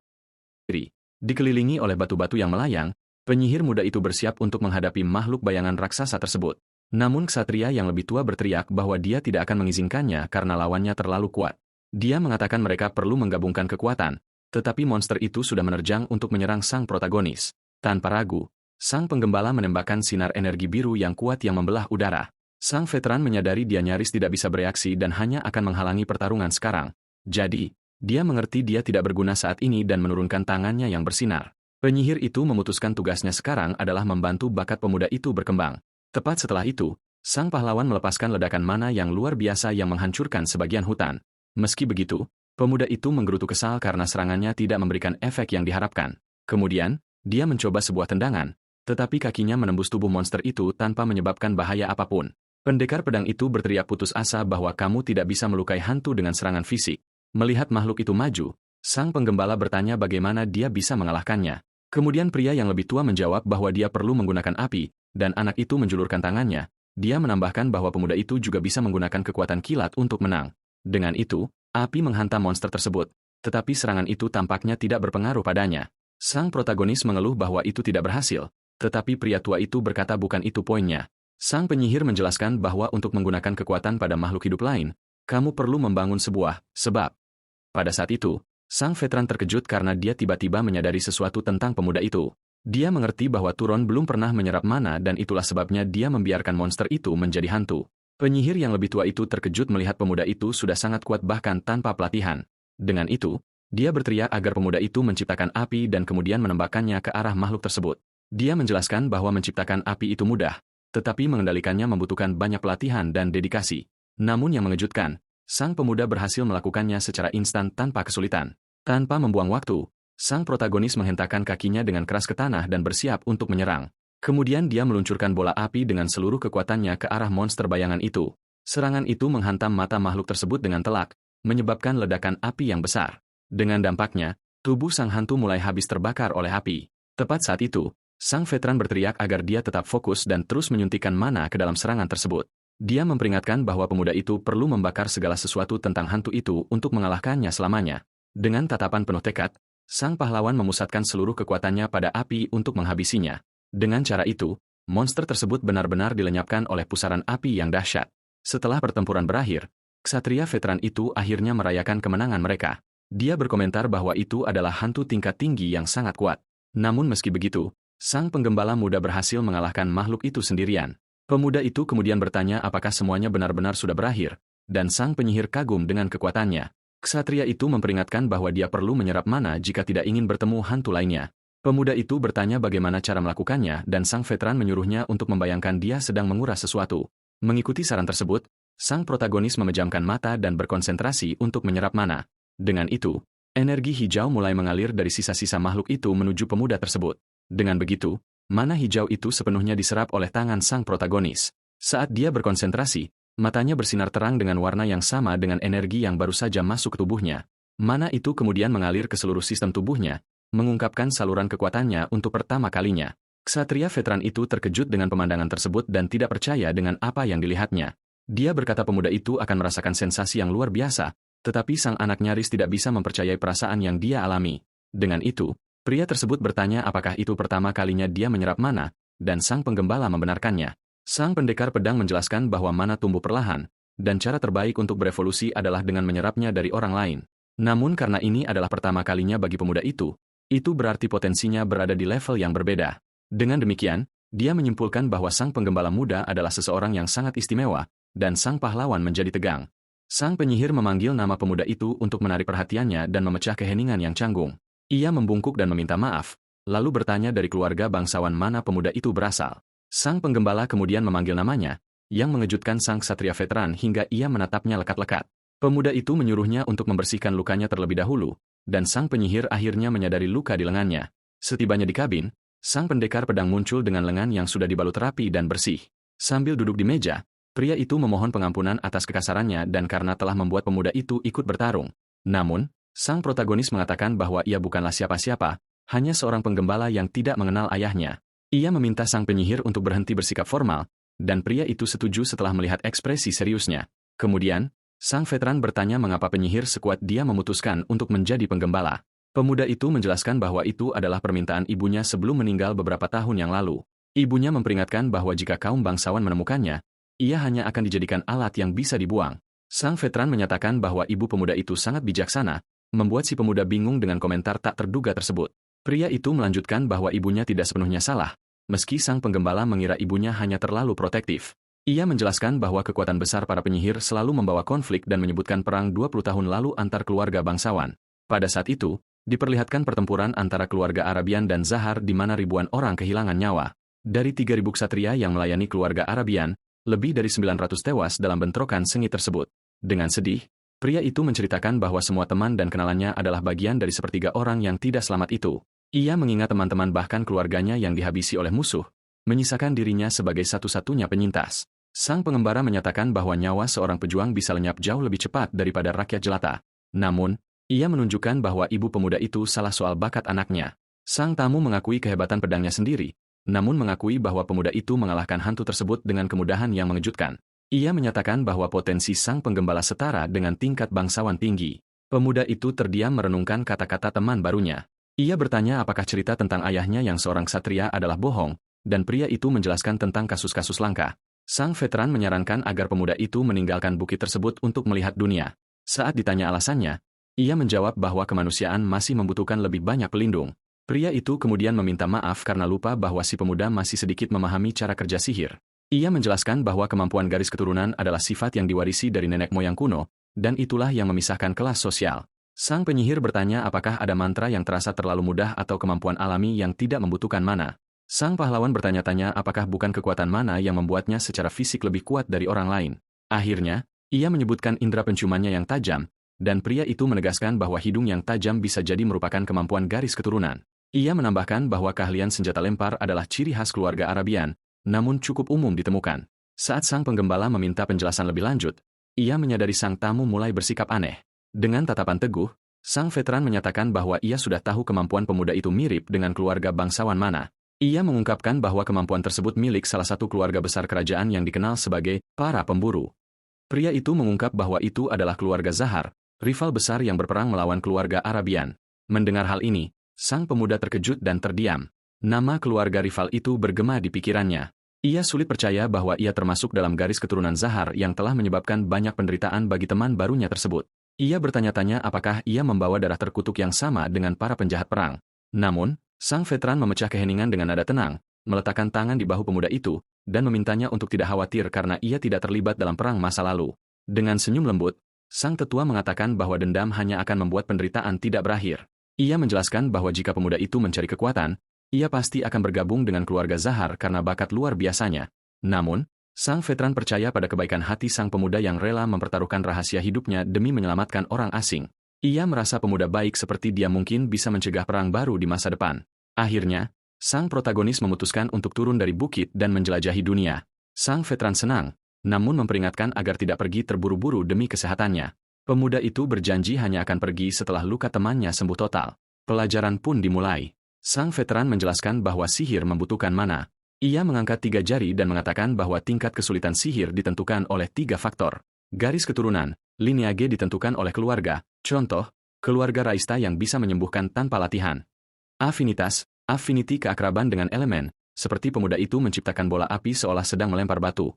Dikelilingi oleh batu-batu yang melayang, penyihir muda itu bersiap untuk menghadapi makhluk bayangan raksasa tersebut. Namun ksatria yang lebih tua berteriak bahwa dia tidak akan mengizinkannya karena lawannya terlalu kuat. Dia mengatakan mereka perlu menggabungkan kekuatan, tetapi monster itu sudah menerjang untuk menyerang sang protagonis. Tanpa ragu, sang penggembala menembakkan sinar energi biru yang kuat yang membelah udara. Sang veteran menyadari dia nyaris tidak bisa bereaksi dan hanya akan menghalangi pertarungan sekarang. Jadi, dia mengerti dia tidak berguna saat ini dan menurunkan tangannya yang bersinar. Penyihir itu memutuskan tugasnya sekarang adalah membantu bakat pemuda itu berkembang. Tepat setelah itu, sang pahlawan melepaskan ledakan mana yang luar biasa yang menghancurkan sebagian hutan. Meski begitu, pemuda itu menggerutu kesal karena serangannya tidak memberikan efek yang diharapkan. Kemudian, dia mencoba sebuah tendangan, tetapi kakinya menembus tubuh monster itu tanpa menyebabkan bahaya apapun. Pendekar pedang itu berteriak putus asa bahwa kamu tidak bisa melukai hantu dengan serangan fisik. Melihat makhluk itu maju, sang penggembala bertanya bagaimana dia bisa mengalahkannya. Kemudian pria yang lebih tua menjawab bahwa dia perlu menggunakan api, dan anak itu menjulurkan tangannya. Dia menambahkan bahwa pemuda itu juga bisa menggunakan kekuatan kilat untuk menang. Dengan itu, api menghantam monster tersebut, tetapi serangan itu tampaknya tidak berpengaruh padanya. Sang protagonis mengeluh bahwa itu tidak berhasil. Tetapi pria tua itu berkata bukan itu poinnya. Sang penyihir menjelaskan bahwa untuk menggunakan kekuatan pada makhluk hidup lain, kamu perlu membangun sebuah sebab. Pada saat itu, sang veteran terkejut karena dia tiba-tiba menyadari sesuatu tentang pemuda itu. Dia mengerti bahwa Turon belum pernah menyerap mana dan itulah sebabnya dia membiarkan monster itu menjadi hantu. Penyihir yang lebih tua itu terkejut melihat pemuda itu sudah sangat kuat bahkan tanpa pelatihan. Dengan itu, dia berteriak agar pemuda itu menciptakan api dan kemudian menembakkannya ke arah makhluk tersebut. Dia menjelaskan bahwa menciptakan api itu mudah, tetapi mengendalikannya membutuhkan banyak pelatihan dan dedikasi. Namun yang mengejutkan, sang pemuda berhasil melakukannya secara instan tanpa kesulitan. Tanpa membuang waktu, sang protagonis menghentakkan kakinya dengan keras ke tanah dan bersiap untuk menyerang. Kemudian dia meluncurkan bola api dengan seluruh kekuatannya ke arah monster bayangan itu. Serangan itu menghantam mata makhluk tersebut dengan telak, menyebabkan ledakan api yang besar. Dengan dampaknya, tubuh sang hantu mulai habis terbakar oleh api. Tepat saat itu, sang veteran berteriak agar dia tetap fokus dan terus menyuntikkan mana ke dalam serangan tersebut. Dia memperingatkan bahwa pemuda itu perlu membakar segala sesuatu tentang hantu itu untuk mengalahkannya selamanya. Dengan tatapan penuh tekad, sang pahlawan memusatkan seluruh kekuatannya pada api untuk menghabisinya. Dengan cara itu, monster tersebut benar-benar dilenyapkan oleh pusaran api yang dahsyat. Setelah pertempuran berakhir, ksatria veteran itu akhirnya merayakan kemenangan mereka. Dia berkomentar bahwa itu adalah hantu tingkat tinggi yang sangat kuat. Namun meski begitu, sang penggembala muda berhasil mengalahkan makhluk itu sendirian. Pemuda itu kemudian bertanya apakah semuanya benar-benar sudah berakhir, dan sang penyihir kagum dengan kekuatannya. Ksatria itu memperingatkan bahwa dia perlu menyerap mana jika tidak ingin bertemu hantu lainnya. Pemuda itu bertanya bagaimana cara melakukannya dan sang veteran menyuruhnya untuk membayangkan dia sedang menguras sesuatu. Mengikuti saran tersebut, sang protagonis memejamkan mata dan berkonsentrasi untuk menyerap mana. Dengan itu, energi hijau mulai mengalir dari sisa-sisa makhluk itu menuju pemuda tersebut. Dengan begitu, mana hijau itu sepenuhnya diserap oleh tangan sang protagonis. Saat dia berkonsentrasi, matanya bersinar terang dengan warna yang sama dengan energi yang baru saja masuk ke tubuhnya. Mana itu kemudian mengalir ke seluruh sistem tubuhnya, mengungkapkan saluran kekuatannya untuk pertama kalinya. Ksatria veteran itu terkejut dengan pemandangan tersebut dan tidak percaya dengan apa yang dilihatnya. Dia berkata pemuda itu akan merasakan sensasi yang luar biasa, tetapi sang anak nyaris tidak bisa mempercayai perasaan yang dia alami. Dengan itu, pria tersebut bertanya apakah itu pertama kalinya dia menyerap mana, dan sang penggembala membenarkannya. Sang pendekar pedang menjelaskan bahwa mana tumbuh perlahan, dan cara terbaik untuk berevolusi adalah dengan menyerapnya dari orang lain. Namun karena ini adalah pertama kalinya bagi pemuda itu berarti potensinya berada di level yang berbeda. Dengan demikian, dia menyimpulkan bahwa sang penggembala muda adalah seseorang yang sangat istimewa, dan sang pahlawan menjadi tegang. Sang penyihir memanggil nama pemuda itu untuk menarik perhatiannya dan memecah keheningan yang canggung. Ia membungkuk dan meminta maaf, lalu bertanya dari keluarga bangsawan mana pemuda itu berasal. Sang penggembala kemudian memanggil namanya, yang mengejutkan sang ksatria veteran hingga ia menatapnya lekat-lekat. Pemuda itu menyuruhnya untuk membersihkan lukanya terlebih dahulu, dan sang penyihir akhirnya menyadari luka di lengannya. Setibanya di kabin, sang pendekar pedang muncul dengan lengan yang sudah dibalut rapi dan bersih. Sambil duduk di meja, pria itu memohon pengampunan atas kekasarannya dan karena telah membuat pemuda itu ikut bertarung. Namun, sang protagonis mengatakan bahwa ia bukanlah siapa-siapa, hanya seorang penggembala yang tidak mengenal ayahnya. Ia meminta sang penyihir untuk berhenti bersikap formal, dan pria itu setuju setelah melihat ekspresi seriusnya. Kemudian, sang veteran bertanya mengapa penyihir sekuat dia memutuskan untuk menjadi penggembala. Pemuda itu menjelaskan bahwa itu adalah permintaan ibunya sebelum meninggal beberapa tahun yang lalu. Ibunya memperingatkan bahwa jika kaum bangsawan menemukannya, ia hanya akan dijadikan alat yang bisa dibuang. Sang veteran menyatakan bahwa ibu pemuda itu sangat bijaksana, membuat si pemuda bingung dengan komentar tak terduga tersebut. Pria itu melanjutkan bahwa ibunya tidak sepenuhnya salah, meski sang penggembala mengira ibunya hanya terlalu protektif. Ia menjelaskan bahwa kekuatan besar para penyihir selalu membawa konflik dan menyebutkan perang 20 tahun lalu antar keluarga bangsawan. Pada saat itu, diperlihatkan pertempuran antara keluarga Arabian dan Zahar di mana ribuan orang kehilangan nyawa. Dari 3.000 ksatria yang melayani keluarga Arabian, lebih dari 900 tewas dalam bentrokan sengit tersebut. Dengan sedih, pria itu menceritakan bahwa semua teman dan kenalannya adalah bagian dari sepertiga orang yang tidak selamat itu. Ia mengingat teman-teman bahkan keluarganya yang dihabisi oleh musuh, menyisakan dirinya sebagai satu-satunya penyintas. Sang pengembara menyatakan bahwa nyawa seorang pejuang bisa lenyap jauh lebih cepat daripada rakyat jelata. Namun, ia menunjukkan bahwa ibu pemuda itu salah soal bakat anaknya. Sang tamu mengakui kehebatan pedangnya sendiri, namun mengakui bahwa pemuda itu mengalahkan hantu tersebut dengan kemudahan yang mengejutkan. Ia menyatakan bahwa potensi sang penggembala setara dengan tingkat bangsawan tinggi. Pemuda itu terdiam merenungkan kata-kata teman barunya. Ia bertanya apakah cerita tentang ayahnya yang seorang ksatria adalah bohong, dan pria itu menjelaskan tentang kasus-kasus langka. Sang veteran menyarankan agar pemuda itu meninggalkan bukit tersebut untuk melihat dunia. Saat ditanya alasannya, ia menjawab bahwa kemanusiaan masih membutuhkan lebih banyak pelindung. Pria itu kemudian meminta maaf karena lupa bahwa si pemuda masih sedikit memahami cara kerja sihir. Ia menjelaskan bahwa kemampuan garis keturunan adalah sifat yang diwarisi dari nenek moyang kuno, dan itulah yang memisahkan kelas sosial. Sang penyihir bertanya apakah ada mantra yang terasa terlalu mudah atau kemampuan alami yang tidak membutuhkan mana. Sang pahlawan bertanya-tanya apakah bukan kekuatan mana yang membuatnya secara fisik lebih kuat dari orang lain. Akhirnya, ia menyebutkan indera penciumannya yang tajam, dan pria itu menegaskan bahwa hidung yang tajam bisa jadi merupakan kemampuan garis keturunan. Ia menambahkan bahwa keahlian senjata lempar adalah ciri khas keluarga Arabian, namun cukup umum ditemukan. Saat sang penggembala meminta penjelasan lebih lanjut, ia menyadari sang tamu mulai bersikap aneh. Dengan tatapan teguh, sang veteran menyatakan bahwa ia sudah tahu kemampuan pemuda itu mirip dengan keluarga bangsawan mana. Ia mengungkapkan bahwa kemampuan tersebut milik salah satu keluarga besar kerajaan yang dikenal sebagai para pemburu. Pria itu mengungkap bahwa itu adalah keluarga Zahar, rival besar yang berperang melawan keluarga Arabian. Mendengar hal ini, sang pemuda terkejut dan terdiam. Nama keluarga rival itu bergema di pikirannya. Ia sulit percaya bahwa ia termasuk dalam garis keturunan Zahar yang telah menyebabkan banyak penderitaan bagi teman barunya tersebut. Ia bertanya-tanya apakah ia membawa darah terkutuk yang sama dengan para penjahat perang. Namun, sang veteran memecah keheningan dengan nada tenang, meletakkan tangan di bahu pemuda itu, dan memintanya untuk tidak khawatir karena ia tidak terlibat dalam perang masa lalu. Dengan senyum lembut, sang tetua mengatakan bahwa dendam hanya akan membuat penderitaan tidak berakhir. Ia menjelaskan bahwa jika pemuda itu mencari kekuatan, ia pasti akan bergabung dengan keluarga Zahar karena bakat luar biasanya. Namun, sang veteran percaya pada kebaikan hati sang pemuda yang rela mempertaruhkan rahasia hidupnya demi menyelamatkan orang asing. Ia merasa pemuda baik seperti dia mungkin bisa mencegah perang baru di masa depan. Akhirnya, sang protagonis memutuskan untuk turun dari bukit dan menjelajahi dunia. Sang veteran senang, namun memperingatkan agar tidak pergi terburu-buru demi kesehatannya. Pemuda itu berjanji hanya akan pergi setelah luka temannya sembuh total. Pelajaran pun dimulai. Sang veteran menjelaskan bahwa sihir membutuhkan mana. Ia mengangkat 3 jari dan mengatakan bahwa tingkat kesulitan sihir ditentukan oleh 3 faktor. Garis keturunan, lineage ditentukan oleh keluarga, contoh, keluarga Raista yang bisa menyembuhkan tanpa latihan. Afinitas, affinity keakraban dengan elemen, seperti pemuda itu menciptakan bola api seolah sedang melempar batu.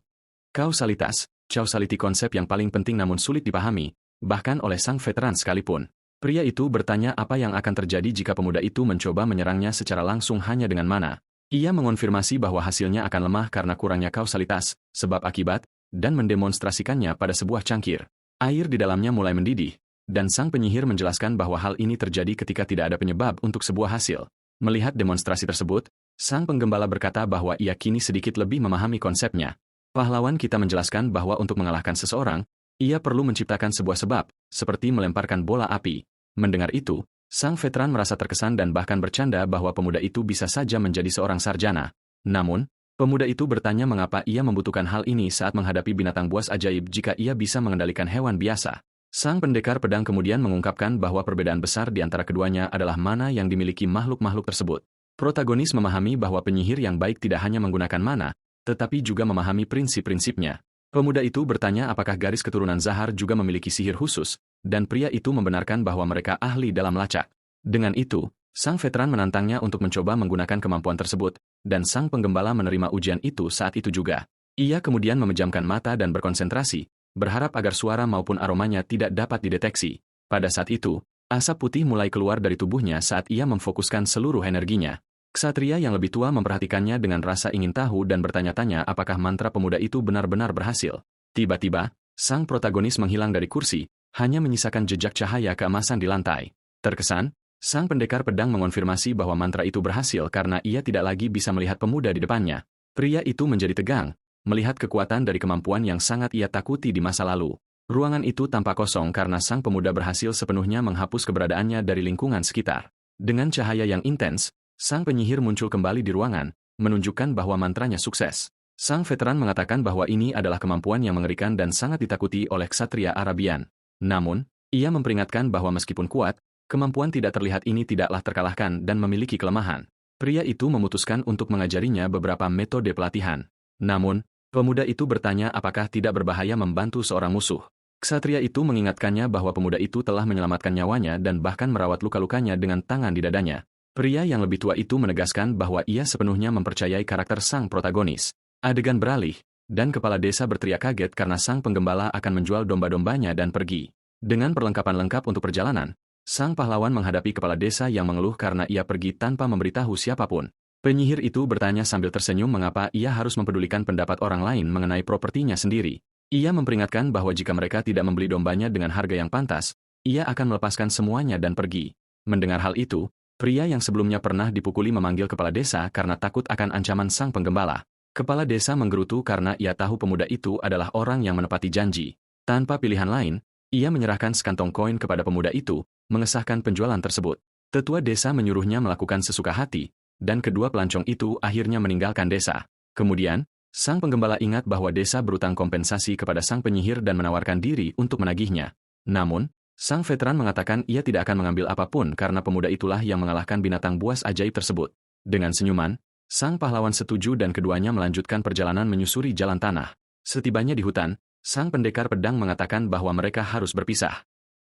Kausalitas, causality konsep yang paling penting namun sulit dipahami, bahkan oleh sang veteran sekalipun. Pria itu bertanya apa yang akan terjadi jika pemuda itu mencoba menyerangnya secara langsung hanya dengan mana. Ia mengonfirmasi bahwa hasilnya akan lemah karena kurangnya kausalitas, sebab akibat, dan mendemonstrasikannya pada sebuah cangkir. Air di dalamnya mulai mendidih, dan sang penyihir menjelaskan bahwa hal ini terjadi ketika tidak ada penyebab untuk sebuah hasil. Melihat demonstrasi tersebut, sang penggembala berkata bahwa ia kini sedikit lebih memahami konsepnya. Pahlawan kita menjelaskan bahwa untuk mengalahkan seseorang, ia perlu menciptakan sebuah sebab, seperti melemparkan bola api. Mendengar itu, sang veteran merasa terkesan dan bahkan bercanda bahwa pemuda itu bisa saja menjadi seorang sarjana. Namun, pemuda itu bertanya mengapa ia membutuhkan hal ini saat menghadapi binatang buas ajaib jika ia bisa mengendalikan hewan biasa. Sang pendekar pedang kemudian mengungkapkan bahwa perbedaan besar di antara keduanya adalah mana yang dimiliki makhluk-makhluk tersebut. Protagonis memahami bahwa penyihir yang baik tidak hanya menggunakan mana, tetapi juga memahami prinsip-prinsipnya. Pemuda itu bertanya apakah garis keturunan Zahar juga memiliki sihir khusus, dan pria itu membenarkan bahwa mereka ahli dalam lacak. Dengan itu, sang veteran menantangnya untuk mencoba menggunakan kemampuan tersebut, dan sang penggembala menerima ujian itu saat itu juga. Ia kemudian memejamkan mata dan berkonsentrasi, berharap agar suara maupun aromanya tidak dapat dideteksi. Pada saat itu, asap putih mulai keluar dari tubuhnya saat ia memfokuskan seluruh energinya. Ksatria yang lebih tua memperhatikannya dengan rasa ingin tahu dan bertanya-tanya apakah mantra pemuda itu benar-benar berhasil. Tiba-tiba, sang protagonis menghilang dari kursi, hanya menyisakan jejak cahaya keemasan di lantai. Terkesan, sang pendekar pedang mengonfirmasi bahwa mantra itu berhasil karena ia tidak lagi bisa melihat pemuda di depannya. Pria itu menjadi tegang, melihat kekuatan dari kemampuan yang sangat ia takuti di masa lalu. Ruangan itu tampak kosong karena sang pemuda berhasil sepenuhnya menghapus keberadaannya dari lingkungan sekitar. Dengan cahaya yang intens, sang penyihir muncul kembali di ruangan, menunjukkan bahwa mantranya sukses. Sang veteran mengatakan bahwa ini adalah kemampuan yang mengerikan dan sangat ditakuti oleh ksatria Arabian. Namun, ia memperingatkan bahwa meskipun kuat, kemampuan tidak terlihat ini tidaklah terkalahkan dan memiliki kelemahan. Pria itu memutuskan untuk mengajarinya beberapa metode pelatihan. Namun, pemuda itu bertanya apakah tidak berbahaya membantu seorang musuh. Ksatria itu mengingatkannya bahwa pemuda itu telah menyelamatkan nyawanya dan bahkan merawat luka-lukanya dengan tangan di dadanya. Pria yang lebih tua itu menegaskan bahwa ia sepenuhnya mempercayai karakter sang protagonis. Adegan beralih, dan kepala desa berteriak kaget karena sang penggembala akan menjual domba-dombanya dan pergi. Dengan perlengkapan lengkap untuk perjalanan, Sang pahlawan menghadapi kepala desa yang mengeluh karena ia pergi tanpa memberitahu siapapun. Penyihir itu bertanya sambil tersenyum mengapa ia harus mempedulikan pendapat orang lain mengenai propertinya sendiri. Ia memperingatkan bahwa jika mereka tidak membeli dombanya dengan harga yang pantas, ia akan melepaskan semuanya dan pergi. Mendengar hal itu, pria yang sebelumnya pernah dipukuli memanggil kepala desa karena takut akan ancaman sang penggembala. Kepala desa menggerutu karena ia tahu pemuda itu adalah orang yang menepati janji. Tanpa pilihan lain, ia menyerahkan sekantong koin kepada pemuda itu, mengesahkan penjualan tersebut. Tetua desa menyuruhnya melakukan sesuka hati, dan kedua pelancong itu akhirnya meninggalkan desa. Kemudian, sang penggembala ingat bahwa desa berutang kompensasi kepada sang penyihir dan menawarkan diri untuk menagihnya. Namun, sang veteran mengatakan ia tidak akan mengambil apapun karena pemuda itulah yang mengalahkan binatang buas ajaib tersebut. Dengan senyuman, sang pahlawan setuju dan keduanya melanjutkan perjalanan menyusuri jalan tanah. Setibanya di hutan, sang pendekar pedang mengatakan bahwa mereka harus berpisah.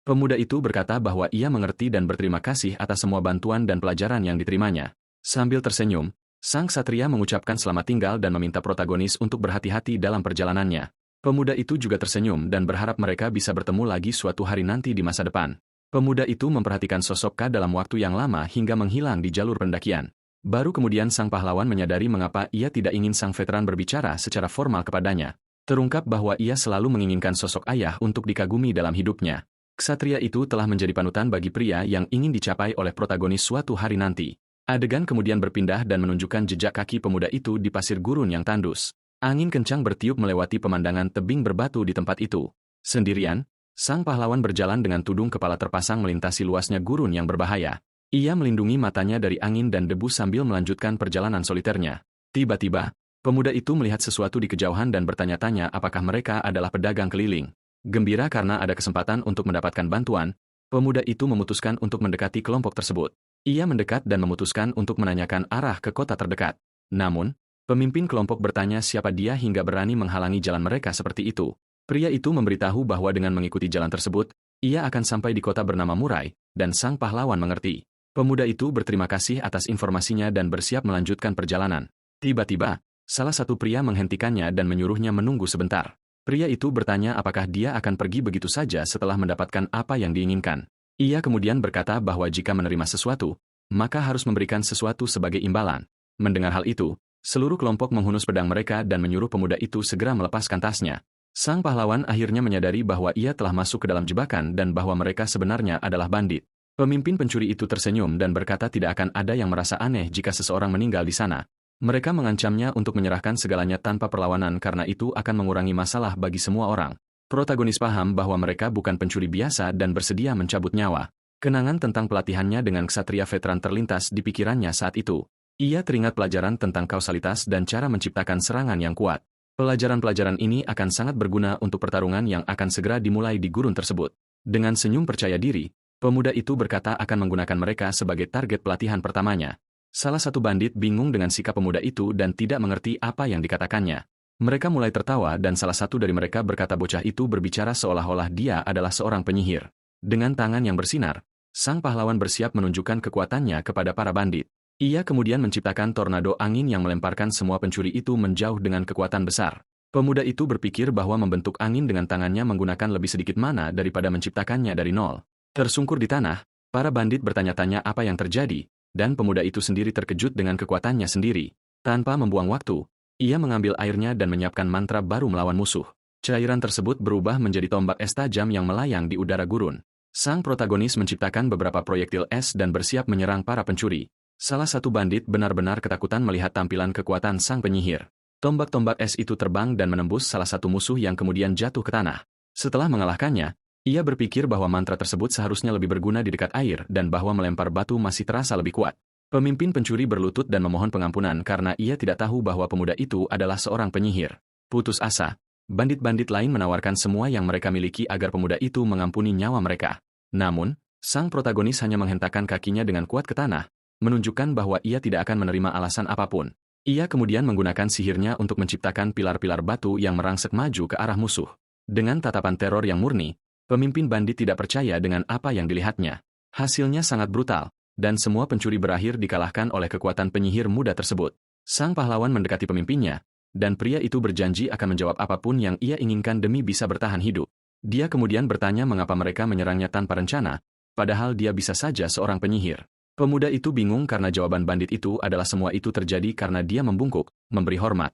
Pemuda itu berkata bahwa ia mengerti dan berterima kasih atas semua bantuan dan pelajaran yang diterimanya. Sambil tersenyum, sang ksatria mengucapkan selamat tinggal dan meminta protagonis untuk berhati-hati dalam perjalanannya. Pemuda itu juga tersenyum dan berharap mereka bisa bertemu lagi suatu hari nanti di masa depan. Pemuda itu memperhatikan sosok K dalam waktu yang lama hingga menghilang di jalur pendakian. Baru kemudian sang pahlawan menyadari mengapa ia tidak ingin sang veteran berbicara secara formal kepadanya. Terungkap bahwa ia selalu menginginkan sosok ayah untuk dikagumi dalam hidupnya. Ksatria itu telah menjadi panutan bagi pria yang ingin dicapai oleh protagonis suatu hari nanti. Adegan kemudian berpindah dan menunjukkan jejak kaki pemuda itu di pasir gurun yang tandus. Angin kencang bertiup melewati pemandangan tebing berbatu di tempat itu. Sendirian, sang pahlawan berjalan dengan tudung kepala terpasang melintasi luasnya gurun yang berbahaya. Ia melindungi matanya dari angin dan debu sambil melanjutkan perjalanan soliternya. Tiba-tiba, pemuda itu melihat sesuatu di kejauhan dan bertanya-tanya apakah mereka adalah pedagang keliling. Gembira karena ada kesempatan untuk mendapatkan bantuan, pemuda itu memutuskan untuk mendekati kelompok tersebut. Ia mendekat dan memutuskan untuk menanyakan arah ke kota terdekat. Namun, pemimpin kelompok bertanya siapa dia hingga berani menghalangi jalan mereka seperti itu. Pria itu memberitahu bahwa dengan mengikuti jalan tersebut, ia akan sampai di kota bernama Murai, dan sang pahlawan mengerti. Pemuda itu berterima kasih atas informasinya dan bersiap melanjutkan perjalanan. Tiba-tiba, salah satu pria menghentikannya dan menyuruhnya menunggu sebentar. Pria itu bertanya apakah dia akan pergi begitu saja setelah mendapatkan apa yang diinginkan. Ia kemudian berkata bahwa jika menerima sesuatu, maka harus memberikan sesuatu sebagai imbalan. Mendengar hal itu, seluruh kelompok menghunus pedang mereka dan menyuruh pemuda itu segera melepaskan tasnya. Sang pahlawan akhirnya menyadari bahwa ia telah masuk ke dalam jebakan dan bahwa mereka sebenarnya adalah bandit. Pemimpin pencuri itu tersenyum dan berkata tidak akan ada yang merasa aneh jika seseorang meninggal di sana. Mereka mengancamnya untuk menyerahkan segalanya tanpa perlawanan karena itu akan mengurangi masalah bagi semua orang. Protagonis paham bahwa mereka bukan pencuri biasa dan bersedia mencabut nyawa. Kenangan tentang pelatihannya dengan ksatria veteran terlintas di pikirannya saat itu. Ia teringat pelajaran tentang kausalitas dan cara menciptakan serangan yang kuat. Pelajaran-pelajaran ini akan sangat berguna untuk pertarungan yang akan segera dimulai di gurun tersebut. Dengan senyum percaya diri, pemuda itu berkata akan menggunakan mereka sebagai target pelatihan pertamanya. Salah satu bandit bingung dengan sikap pemuda itu dan tidak mengerti apa yang dikatakannya. Mereka mulai tertawa dan salah satu dari mereka berkata bocah itu berbicara seolah-olah dia adalah seorang penyihir. Dengan tangan yang bersinar, sang pahlawan bersiap menunjukkan kekuatannya kepada para bandit. Ia kemudian menciptakan tornado angin yang melemparkan semua pencuri itu menjauh dengan kekuatan besar. Pemuda itu berpikir bahwa membentuk angin dengan tangannya menggunakan lebih sedikit mana daripada menciptakannya dari nol. Tersungkur di tanah, para bandit bertanya-tanya apa yang terjadi, dan pemuda itu sendiri terkejut dengan kekuatannya sendiri. Tanpa membuang waktu, ia mengambil airnya dan menyiapkan mantra baru melawan musuh. Cairan tersebut berubah menjadi tombak es tajam yang melayang di udara gurun. Sang protagonis menciptakan beberapa proyektil es dan bersiap menyerang para pencuri. Salah satu bandit benar-benar ketakutan melihat tampilan kekuatan sang penyihir. Tombak-tombak es itu terbang dan menembus salah satu musuh yang kemudian jatuh ke tanah. Setelah mengalahkannya, ia berpikir bahwa mantra tersebut seharusnya lebih berguna di dekat air dan bahwa melempar batu masih terasa lebih kuat. Pemimpin pencuri berlutut dan memohon pengampunan karena ia tidak tahu bahwa pemuda itu adalah seorang penyihir. Putus asa, bandit-bandit lain menawarkan semua yang mereka miliki agar pemuda itu mengampuni nyawa mereka. Namun, sang protagonis hanya menghentakkan kakinya dengan kuat ke tanah, menunjukkan bahwa ia tidak akan menerima alasan apapun. Ia kemudian menggunakan sihirnya untuk menciptakan pilar-pilar batu yang merangsek maju ke arah musuh. Dengan tatapan teror yang murni, pemimpin bandit tidak percaya dengan apa yang dilihatnya. Hasilnya sangat brutal, dan semua pencuri berakhir dikalahkan oleh kekuatan penyihir muda tersebut. Sang pahlawan mendekati pemimpinnya, dan pria itu berjanji akan menjawab apapun yang ia inginkan demi bisa bertahan hidup. Dia kemudian bertanya mengapa mereka menyerangnya tanpa rencana, padahal dia bisa saja seorang penyihir. Pemuda itu bingung karena jawaban bandit itu adalah semua itu terjadi karena dia membungkuk, memberi hormat.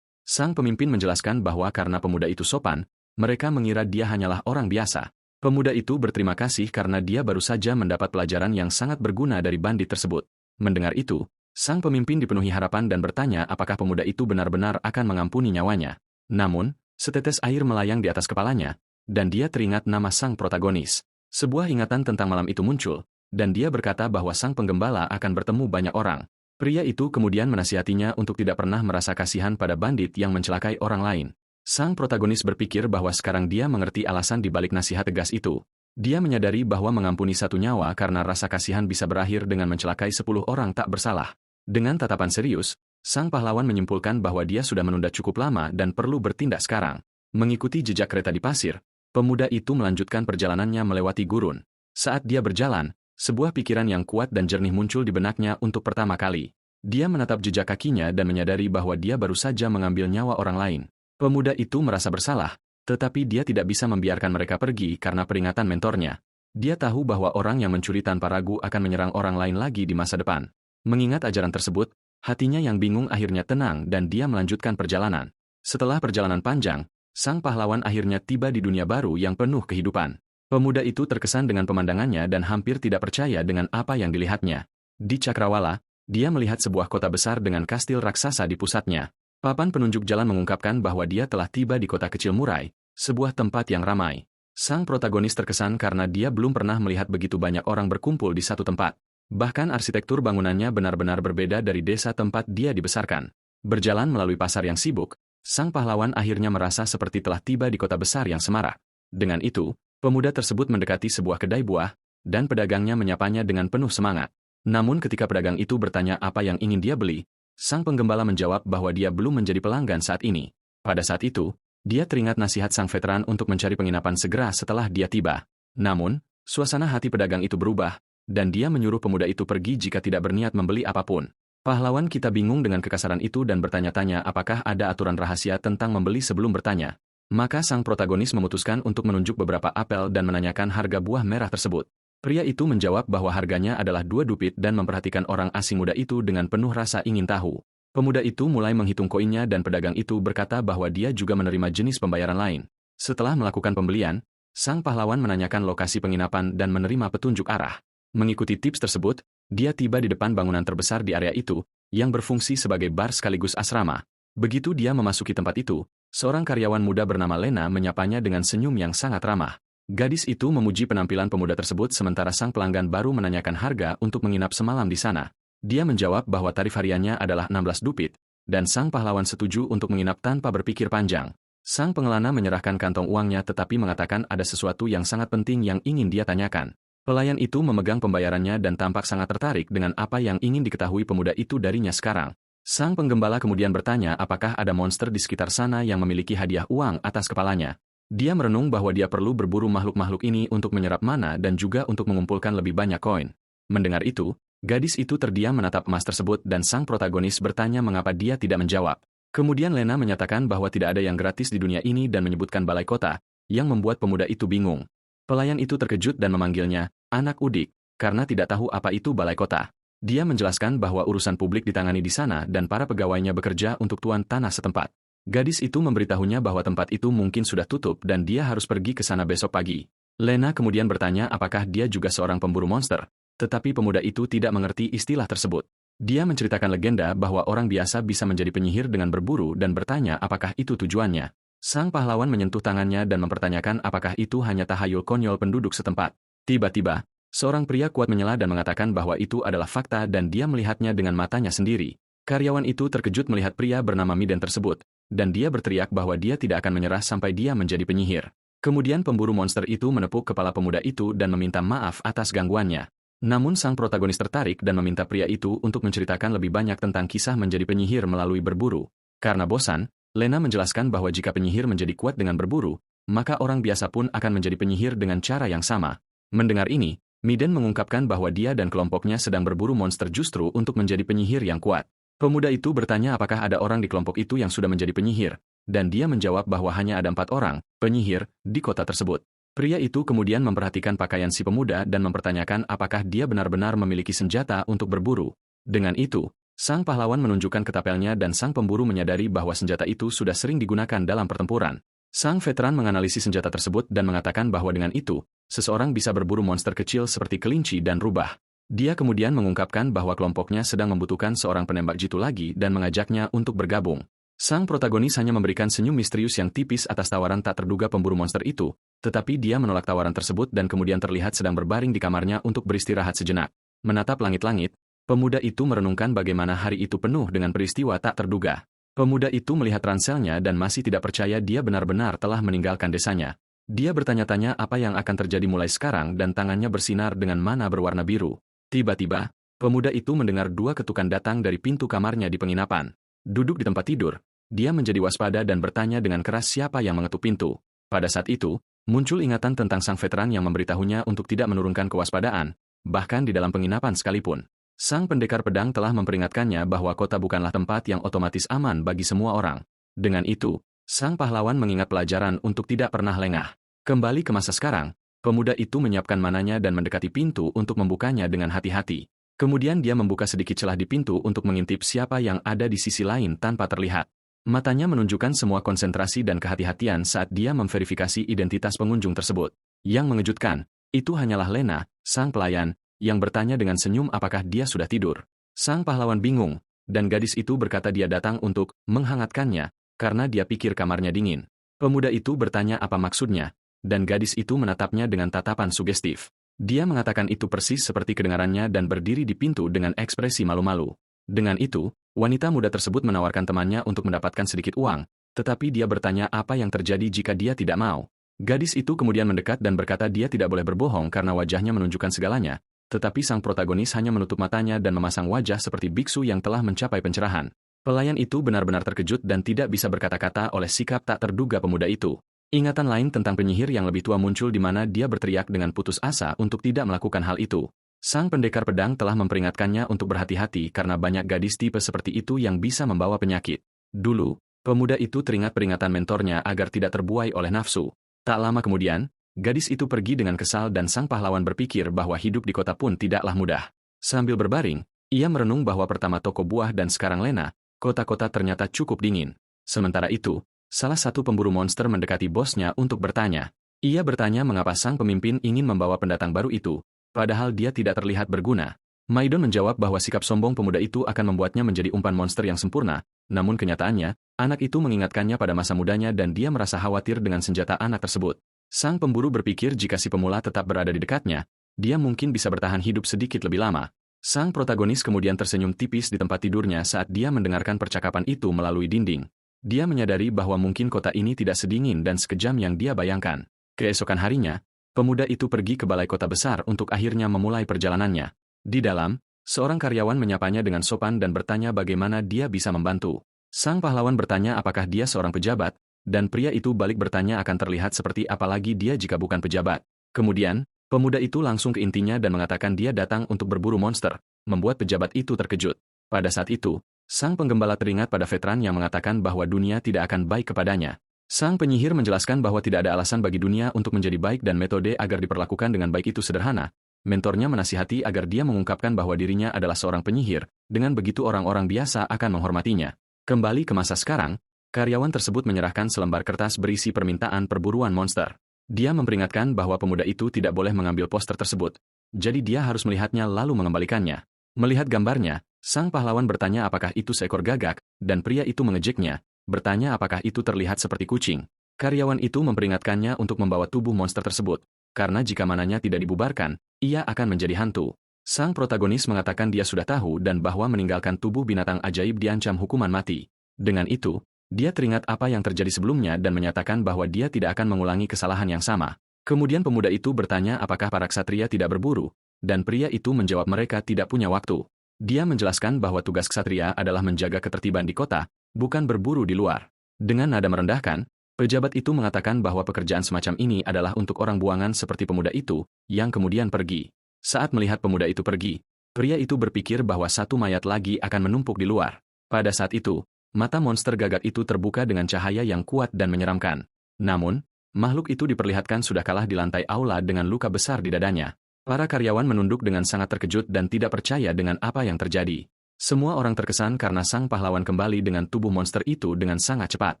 Sang pemimpin menjelaskan bahwa karena pemuda itu sopan, mereka mengira dia hanyalah orang biasa. Pemuda itu berterima kasih karena dia baru saja mendapat pelajaran yang sangat berguna dari bandit tersebut. Mendengar itu, sang pemimpin dipenuhi harapan dan bertanya apakah pemuda itu benar-benar akan mengampuni nyawanya. Namun, setetes air melayang di atas kepalanya, dan dia teringat nama sang protagonis. Sebuah ingatan tentang malam itu muncul, dan dia berkata bahwa sang penggembala akan bertemu banyak orang. Pria itu kemudian menasihatinya untuk tidak pernah merasa kasihan pada bandit yang mencelakai orang lain. Sang protagonis berpikir bahwa sekarang dia mengerti alasan di balik nasihat tegas itu. Dia menyadari bahwa mengampuni satu nyawa karena rasa kasihan bisa berakhir dengan mencelakai 10 orang tak bersalah. Dengan tatapan serius, sang pahlawan menyimpulkan bahwa dia sudah menunda cukup lama dan perlu bertindak sekarang. Mengikuti jejak kereta di pasir, pemuda itu melanjutkan perjalanannya melewati gurun. Saat dia berjalan, sebuah pikiran yang kuat dan jernih muncul di benaknya untuk pertama kali. Dia menatap jejak kakinya dan menyadari bahwa dia baru saja mengambil nyawa orang lain. Pemuda itu merasa bersalah, tetapi dia tidak bisa membiarkan mereka pergi karena peringatan mentornya. Dia tahu bahwa orang yang mencuri tanpa ragu akan menyerang orang lain lagi di masa depan. Mengingat ajaran tersebut, hatinya yang bingung akhirnya tenang dan dia melanjutkan perjalanan. Setelah perjalanan panjang, sang pahlawan akhirnya tiba di dunia baru yang penuh kehidupan. Pemuda itu terkesan dengan pemandangannya dan hampir tidak percaya dengan apa yang dilihatnya. Di Cakrawala, dia melihat sebuah kota besar dengan kastil raksasa di pusatnya. Papan penunjuk jalan mengungkapkan bahwa dia telah tiba di kota kecil Murai, sebuah tempat yang ramai. Sang protagonis terkesan karena dia belum pernah melihat begitu banyak orang berkumpul di satu tempat. Bahkan arsitektur bangunannya benar-benar berbeda dari desa tempat dia dibesarkan. Berjalan melalui pasar yang sibuk, sang pahlawan akhirnya merasa seperti telah tiba di kota besar yang semarak. Dengan itu, pemuda tersebut mendekati sebuah kedai buah, dan pedagangnya menyapanya dengan penuh semangat. Namun ketika pedagang itu bertanya apa yang ingin dia beli, sang penggembala menjawab bahwa dia belum menjadi pelanggan saat ini. Pada saat itu, dia teringat nasihat sang veteran untuk mencari penginapan segera setelah dia tiba. Namun, suasana hati pedagang itu berubah, dan dia menyuruh pemuda itu pergi jika tidak berniat membeli apapun. Pahlawan kita bingung dengan kekasaran itu dan bertanya-tanya apakah ada aturan rahasia tentang membeli sebelum bertanya. Maka sang protagonis memutuskan untuk menunjuk beberapa apel dan menanyakan harga buah merah tersebut. Pria itu menjawab bahwa harganya adalah 2 dupit dan memperhatikan orang asing muda itu dengan penuh rasa ingin tahu. Pemuda itu mulai menghitung koinnya dan pedagang itu berkata bahwa dia juga menerima jenis pembayaran lain. Setelah melakukan pembelian, sang pahlawan menanyakan lokasi penginapan dan menerima petunjuk arah. Mengikuti tips tersebut, dia tiba di depan bangunan terbesar di area itu, yang berfungsi sebagai bar sekaligus asrama. Begitu dia memasuki tempat itu, seorang karyawan muda bernama Lena menyapanya dengan senyum yang sangat ramah. Gadis itu memuji penampilan pemuda tersebut sementara sang pelanggan baru menanyakan harga untuk menginap semalam di sana. Dia menjawab bahwa tarif hariannya adalah 16 dupit, dan sang pahlawan setuju untuk menginap tanpa berpikir panjang. Sang pengelana menyerahkan kantong uangnya tetapi mengatakan ada sesuatu yang sangat penting yang ingin dia tanyakan. Pelayan itu memegang pembayarannya dan tampak sangat tertarik dengan apa yang ingin diketahui pemuda itu darinya sekarang. Sang penggembala kemudian bertanya apakah ada monster di sekitar sana yang memiliki hadiah uang atas kepalanya. Dia merenung bahwa dia perlu berburu makhluk-makhluk ini untuk menyerap mana dan juga untuk mengumpulkan lebih banyak koin. Mendengar itu, gadis itu terdiam menatap emas tersebut dan sang protagonis bertanya mengapa dia tidak menjawab. Kemudian Lena menyatakan bahwa tidak ada yang gratis di dunia ini dan menyebutkan balai kota, yang membuat pemuda itu bingung. Pelayan itu terkejut dan memanggilnya anak udik, karena tidak tahu apa itu balai kota. Dia menjelaskan bahwa urusan publik ditangani di sana dan para pegawainya bekerja untuk tuan tanah setempat. Gadis itu memberitahunya bahwa tempat itu mungkin sudah tutup dan dia harus pergi ke sana besok pagi. Lena kemudian bertanya apakah dia juga seorang pemburu monster, tetapi pemuda itu tidak mengerti istilah tersebut. Dia menceritakan legenda bahwa orang biasa bisa menjadi penyihir dengan berburu dan bertanya apakah itu tujuannya. Sang pahlawan menyentuh tangannya dan mempertanyakan apakah itu hanya tahayul konyol penduduk setempat. Tiba-tiba, seorang pria kuat menyela dan mengatakan bahwa itu adalah fakta dan dia melihatnya dengan matanya sendiri. Karyawan itu terkejut melihat pria bernama Miden tersebut, dan dia berteriak bahwa dia tidak akan menyerah sampai dia menjadi penyihir. Kemudian pemburu monster itu menepuk kepala pemuda itu dan meminta maaf atas gangguannya. Namun sang protagonis tertarik dan meminta pria itu untuk menceritakan lebih banyak tentang kisah menjadi penyihir melalui berburu. Karena bosan, Lena menjelaskan bahwa jika penyihir menjadi kuat dengan berburu, maka orang biasa pun akan menjadi penyihir dengan cara yang sama. Mendengar ini, Miden mengungkapkan bahwa dia dan kelompoknya sedang berburu monster justru untuk menjadi penyihir yang kuat. Pemuda itu bertanya apakah ada orang di kelompok itu yang sudah menjadi penyihir, dan dia menjawab bahwa hanya ada 4 orang, penyihir, di kota tersebut. Pria itu kemudian memperhatikan pakaian si pemuda dan mempertanyakan apakah dia benar-benar memiliki senjata untuk berburu. Dengan itu, sang pahlawan menunjukkan ketapelnya dan sang pemburu menyadari bahwa senjata itu sudah sering digunakan dalam pertempuran. Sang veteran menganalisis senjata tersebut dan mengatakan bahwa dengan itu, seseorang bisa berburu monster kecil seperti kelinci dan rubah. Dia kemudian mengungkapkan bahwa kelompoknya sedang membutuhkan seorang penembak jitu lagi dan mengajaknya untuk bergabung. Sang protagonis hanya memberikan senyum misterius yang tipis atas tawaran tak terduga pemburu monster itu, tetapi dia menolak tawaran tersebut dan kemudian terlihat sedang berbaring di kamarnya untuk beristirahat sejenak. Menatap langit-langit, pemuda itu merenungkan bagaimana hari itu penuh dengan peristiwa tak terduga. Pemuda itu melihat ranselnya dan masih tidak percaya dia benar-benar telah meninggalkan desanya. Dia bertanya-tanya apa yang akan terjadi mulai sekarang dan tangannya bersinar dengan mana berwarna biru. Tiba-tiba, pemuda itu mendengar dua ketukan datang dari pintu kamarnya di penginapan. Duduk di tempat tidur, dia menjadi waspada dan bertanya dengan keras siapa yang mengetuk pintu. Pada saat itu, muncul ingatan tentang sang veteran yang memberitahunya untuk tidak menurunkan kewaspadaan, bahkan di dalam penginapan sekalipun. Sang pendekar pedang telah memperingatkannya bahwa kota bukanlah tempat yang otomatis aman bagi semua orang. Dengan itu, sang pahlawan mengingat pelajaran untuk tidak pernah lengah. Kembali ke masa sekarang, pemuda itu menyiapkan mananya dan mendekati pintu untuk membukanya dengan hati-hati. Kemudian dia membuka sedikit celah di pintu untuk mengintip siapa yang ada di sisi lain tanpa terlihat. Matanya menunjukkan semua konsentrasi dan kehati-hatian saat dia memverifikasi identitas pengunjung tersebut. Yang mengejutkan, itu hanyalah Lena, sang pelayan, yang bertanya dengan senyum apakah dia sudah tidur. Sang pahlawan bingung, dan gadis itu berkata dia datang untuk menghangatkannya, karena dia pikir kamarnya dingin. Pemuda itu bertanya apa maksudnya, dan gadis itu menatapnya dengan tatapan sugestif. Dia mengatakan itu persis seperti kedengarannya dan berdiri di pintu dengan ekspresi malu-malu. Dengan itu, wanita muda tersebut menawarkan temannya untuk mendapatkan sedikit uang, tetapi dia bertanya apa yang terjadi jika dia tidak mau. Gadis itu kemudian mendekat dan berkata dia tidak boleh berbohong karena wajahnya menunjukkan segalanya, tetapi sang protagonis hanya menutup matanya dan memasang wajah seperti biksu yang telah mencapai pencerahan. Pelayan itu benar-benar terkejut dan tidak bisa berkata-kata oleh sikap tak terduga pemuda itu. Ingatan lain tentang penyihir yang lebih tua muncul di mana dia berteriak dengan putus asa untuk tidak melakukan hal itu. Sang pendekar pedang telah memperingatkannya untuk berhati-hati karena banyak gadis tipe seperti itu yang bisa membawa penyakit. Dulu, pemuda itu teringat peringatan mentornya agar tidak terbuai oleh nafsu. Tak lama kemudian, gadis itu pergi dengan kesal dan sang pahlawan berpikir bahwa hidup di kota pun tidaklah mudah. Sambil berbaring, ia merenung bahwa pertama toko buah dan sekarang Lena, kota-kota ternyata cukup dingin. Sementara itu, salah satu pemburu monster mendekati bosnya untuk bertanya. Ia bertanya mengapa sang pemimpin ingin membawa pendatang baru itu, padahal dia tidak terlihat berguna. Maidon menjawab bahwa sikap sombong pemuda itu akan membuatnya menjadi umpan monster yang sempurna, namun kenyataannya, anak itu mengingatkannya pada masa mudanya dan dia merasa khawatir dengan senjata anak tersebut. Sang pemburu berpikir jika si pemula tetap berada di dekatnya, dia mungkin bisa bertahan hidup sedikit lebih lama. Sang protagonis kemudian tersenyum tipis di tempat tidurnya saat dia mendengarkan percakapan itu melalui dinding. Dia menyadari bahwa mungkin kota ini tidak sedingin dan sekejam yang dia bayangkan. Keesokan harinya, pemuda itu pergi ke balai kota besar untuk akhirnya memulai perjalanannya. Di dalam, seorang karyawan menyapanya dengan sopan dan bertanya bagaimana dia bisa membantu. Sang pahlawan bertanya apakah dia seorang pejabat, dan pria itu balik bertanya akan terlihat seperti apalagi dia jika bukan pejabat. Kemudian, pemuda itu langsung ke intinya dan mengatakan dia datang untuk berburu monster, membuat pejabat itu terkejut. Pada saat itu, sang penggembala teringat pada veteran yang mengatakan bahwa dunia tidak akan baik kepadanya. Sang penyihir menjelaskan bahwa tidak ada alasan bagi dunia untuk menjadi baik dan metode agar diperlakukan dengan baik itu sederhana. Mentornya menasihati agar dia mengungkapkan bahwa dirinya adalah seorang penyihir, dengan begitu orang-orang biasa akan menghormatinya. Kembali ke masa sekarang, karyawan tersebut menyerahkan selembar kertas berisi permintaan perburuan monster. Dia memperingatkan bahwa pemuda itu tidak boleh mengambil poster tersebut. Jadi dia harus melihatnya lalu mengembalikannya. Melihat gambarnya, sang pahlawan bertanya apakah itu seekor gagak, dan pria itu mengejeknya, bertanya apakah itu terlihat seperti kucing. Karyawan itu memperingatkannya untuk membawa tubuh monster tersebut, karena jika mananya tidak dibubarkan, ia akan menjadi hantu. Sang protagonis mengatakan dia sudah tahu dan bahwa meninggalkan tubuh binatang ajaib diancam hukuman mati. Dengan itu, dia teringat apa yang terjadi sebelumnya dan menyatakan bahwa dia tidak akan mengulangi kesalahan yang sama. Kemudian pemuda itu bertanya apakah para ksatria tidak berburu, dan pria itu menjawab mereka tidak punya waktu. Dia menjelaskan bahwa tugas ksatria adalah menjaga ketertiban di kota, bukan berburu di luar. Dengan nada merendahkan, pejabat itu mengatakan bahwa pekerjaan semacam ini adalah untuk orang buangan seperti pemuda itu, yang kemudian pergi. Saat melihat pemuda itu pergi, pria itu berpikir bahwa satu mayat lagi akan menumpuk di luar. Pada saat itu, mata monster gagak itu terbuka dengan cahaya yang kuat dan menyeramkan. Namun, Makhluk itu diperlihatkan sudah kalah di lantai aula dengan luka besar di dadanya. Para karyawan menunduk dengan sangat terkejut dan tidak percaya dengan apa yang terjadi. Semua orang terkesan karena sang pahlawan kembali dengan tubuh monster itu dengan sangat cepat.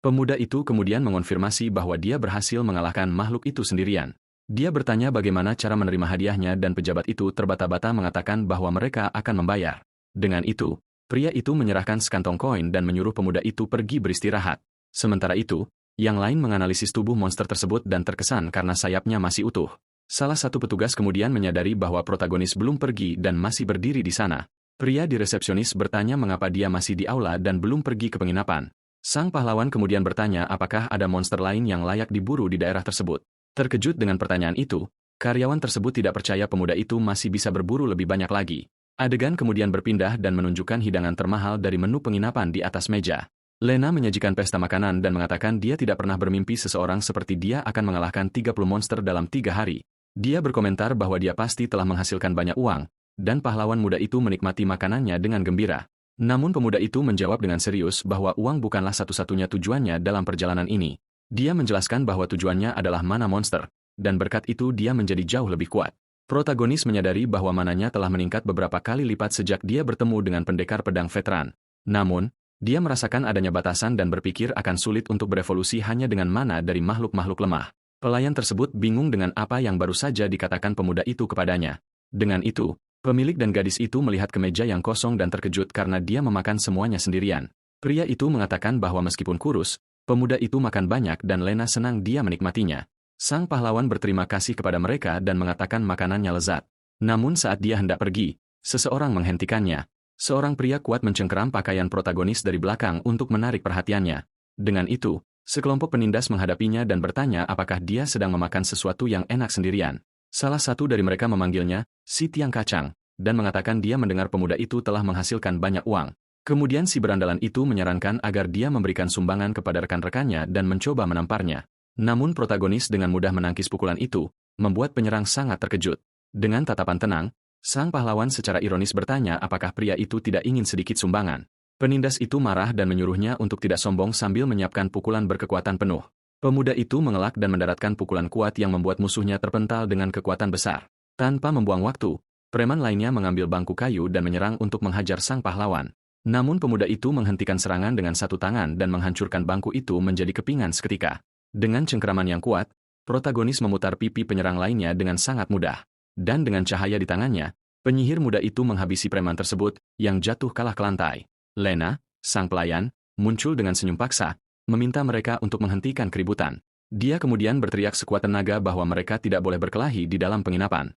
Pemuda itu kemudian mengonfirmasi bahwa dia berhasil mengalahkan makhluk itu sendirian. Dia bertanya bagaimana cara menerima hadiahnya dan pejabat itu terbata-bata mengatakan bahwa mereka akan membayar. Dengan itu, pria itu menyerahkan sekantong koin dan menyuruh pemuda itu pergi beristirahat. Sementara itu, yang lain menganalisis tubuh monster tersebut dan terkesan karena sayapnya masih utuh. Salah satu petugas kemudian menyadari bahwa protagonis belum pergi dan masih berdiri di sana. Pria di resepsionis bertanya mengapa dia masih di aula dan belum pergi ke penginapan. Sang pahlawan kemudian bertanya apakah ada monster lain yang layak diburu di daerah tersebut. Terkejut dengan pertanyaan itu, karyawan tersebut tidak percaya pemuda itu masih bisa berburu lebih banyak lagi. Adegan kemudian berpindah dan menunjukkan hidangan termahal dari menu penginapan di atas meja. Lena menyajikan pesta makanan dan mengatakan dia tidak pernah bermimpi seseorang seperti dia akan mengalahkan 30 monster dalam 3 hari. Dia berkomentar bahwa dia pasti telah menghasilkan banyak uang, dan pahlawan muda itu menikmati makanannya dengan gembira. Namun pemuda itu menjawab dengan serius bahwa uang bukanlah satu-satunya tujuannya dalam perjalanan ini. Dia menjelaskan bahwa tujuannya adalah mana monster, dan berkat itu dia menjadi jauh lebih kuat. Protagonis menyadari bahwa mananya telah meningkat beberapa kali lipat sejak dia bertemu dengan pendekar pedang veteran. Namun, dia merasakan adanya batasan dan berpikir akan sulit untuk berevolusi hanya dengan mana dari makhluk-makhluk lemah. Pelayan tersebut bingung dengan apa yang baru saja dikatakan pemuda itu kepadanya. Dengan itu, pemilik dan gadis itu melihat ke meja yang kosong dan terkejut karena dia memakan semuanya sendirian. Pria itu mengatakan bahwa meskipun kurus, pemuda itu makan banyak dan Lena senang dia menikmatinya. Sang pahlawan berterima kasih kepada mereka dan mengatakan makanannya lezat. Namun saat dia hendak pergi, seseorang menghentikannya. Seorang pria kuat mencengkeram pakaian protagonis dari belakang untuk menarik perhatiannya. Dengan itu, sekelompok penindas menghadapinya dan bertanya apakah dia sedang memakan sesuatu yang enak sendirian. Salah satu dari mereka memanggilnya si tiang kacang, dan mengatakan dia mendengar pemuda itu telah menghasilkan banyak uang. Kemudian si berandalan itu menyarankan agar dia memberikan sumbangan kepada rekan-rekannya dan mencoba menamparnya. Namun protagonis dengan mudah menangkis pukulan itu, membuat penyerang sangat terkejut. Dengan tatapan tenang, sang pahlawan secara ironis bertanya apakah pria itu tidak ingin sedikit sumbangan. Penindas itu marah dan menyuruhnya untuk tidak sombong sambil menyiapkan pukulan berkekuatan penuh. Pemuda itu mengelak dan mendaratkan pukulan kuat yang membuat musuhnya terpental dengan kekuatan besar. Tanpa membuang waktu, preman lainnya mengambil bangku kayu dan menyerang untuk menghajar sang pahlawan. Namun pemuda itu menghentikan serangan dengan satu tangan dan menghancurkan bangku itu menjadi kepingan seketika. Dengan cengkeraman yang kuat, protagonis memutar pipi penyerang lainnya dengan sangat mudah. Dan dengan cahaya di tangannya, penyihir muda itu menghabisi preman tersebut yang jatuh kalah ke lantai. Lena, sang pelayan, muncul dengan senyum paksa, meminta mereka untuk menghentikan keributan. Dia kemudian berteriak sekuat tenaga bahwa mereka tidak boleh berkelahi di dalam penginapan.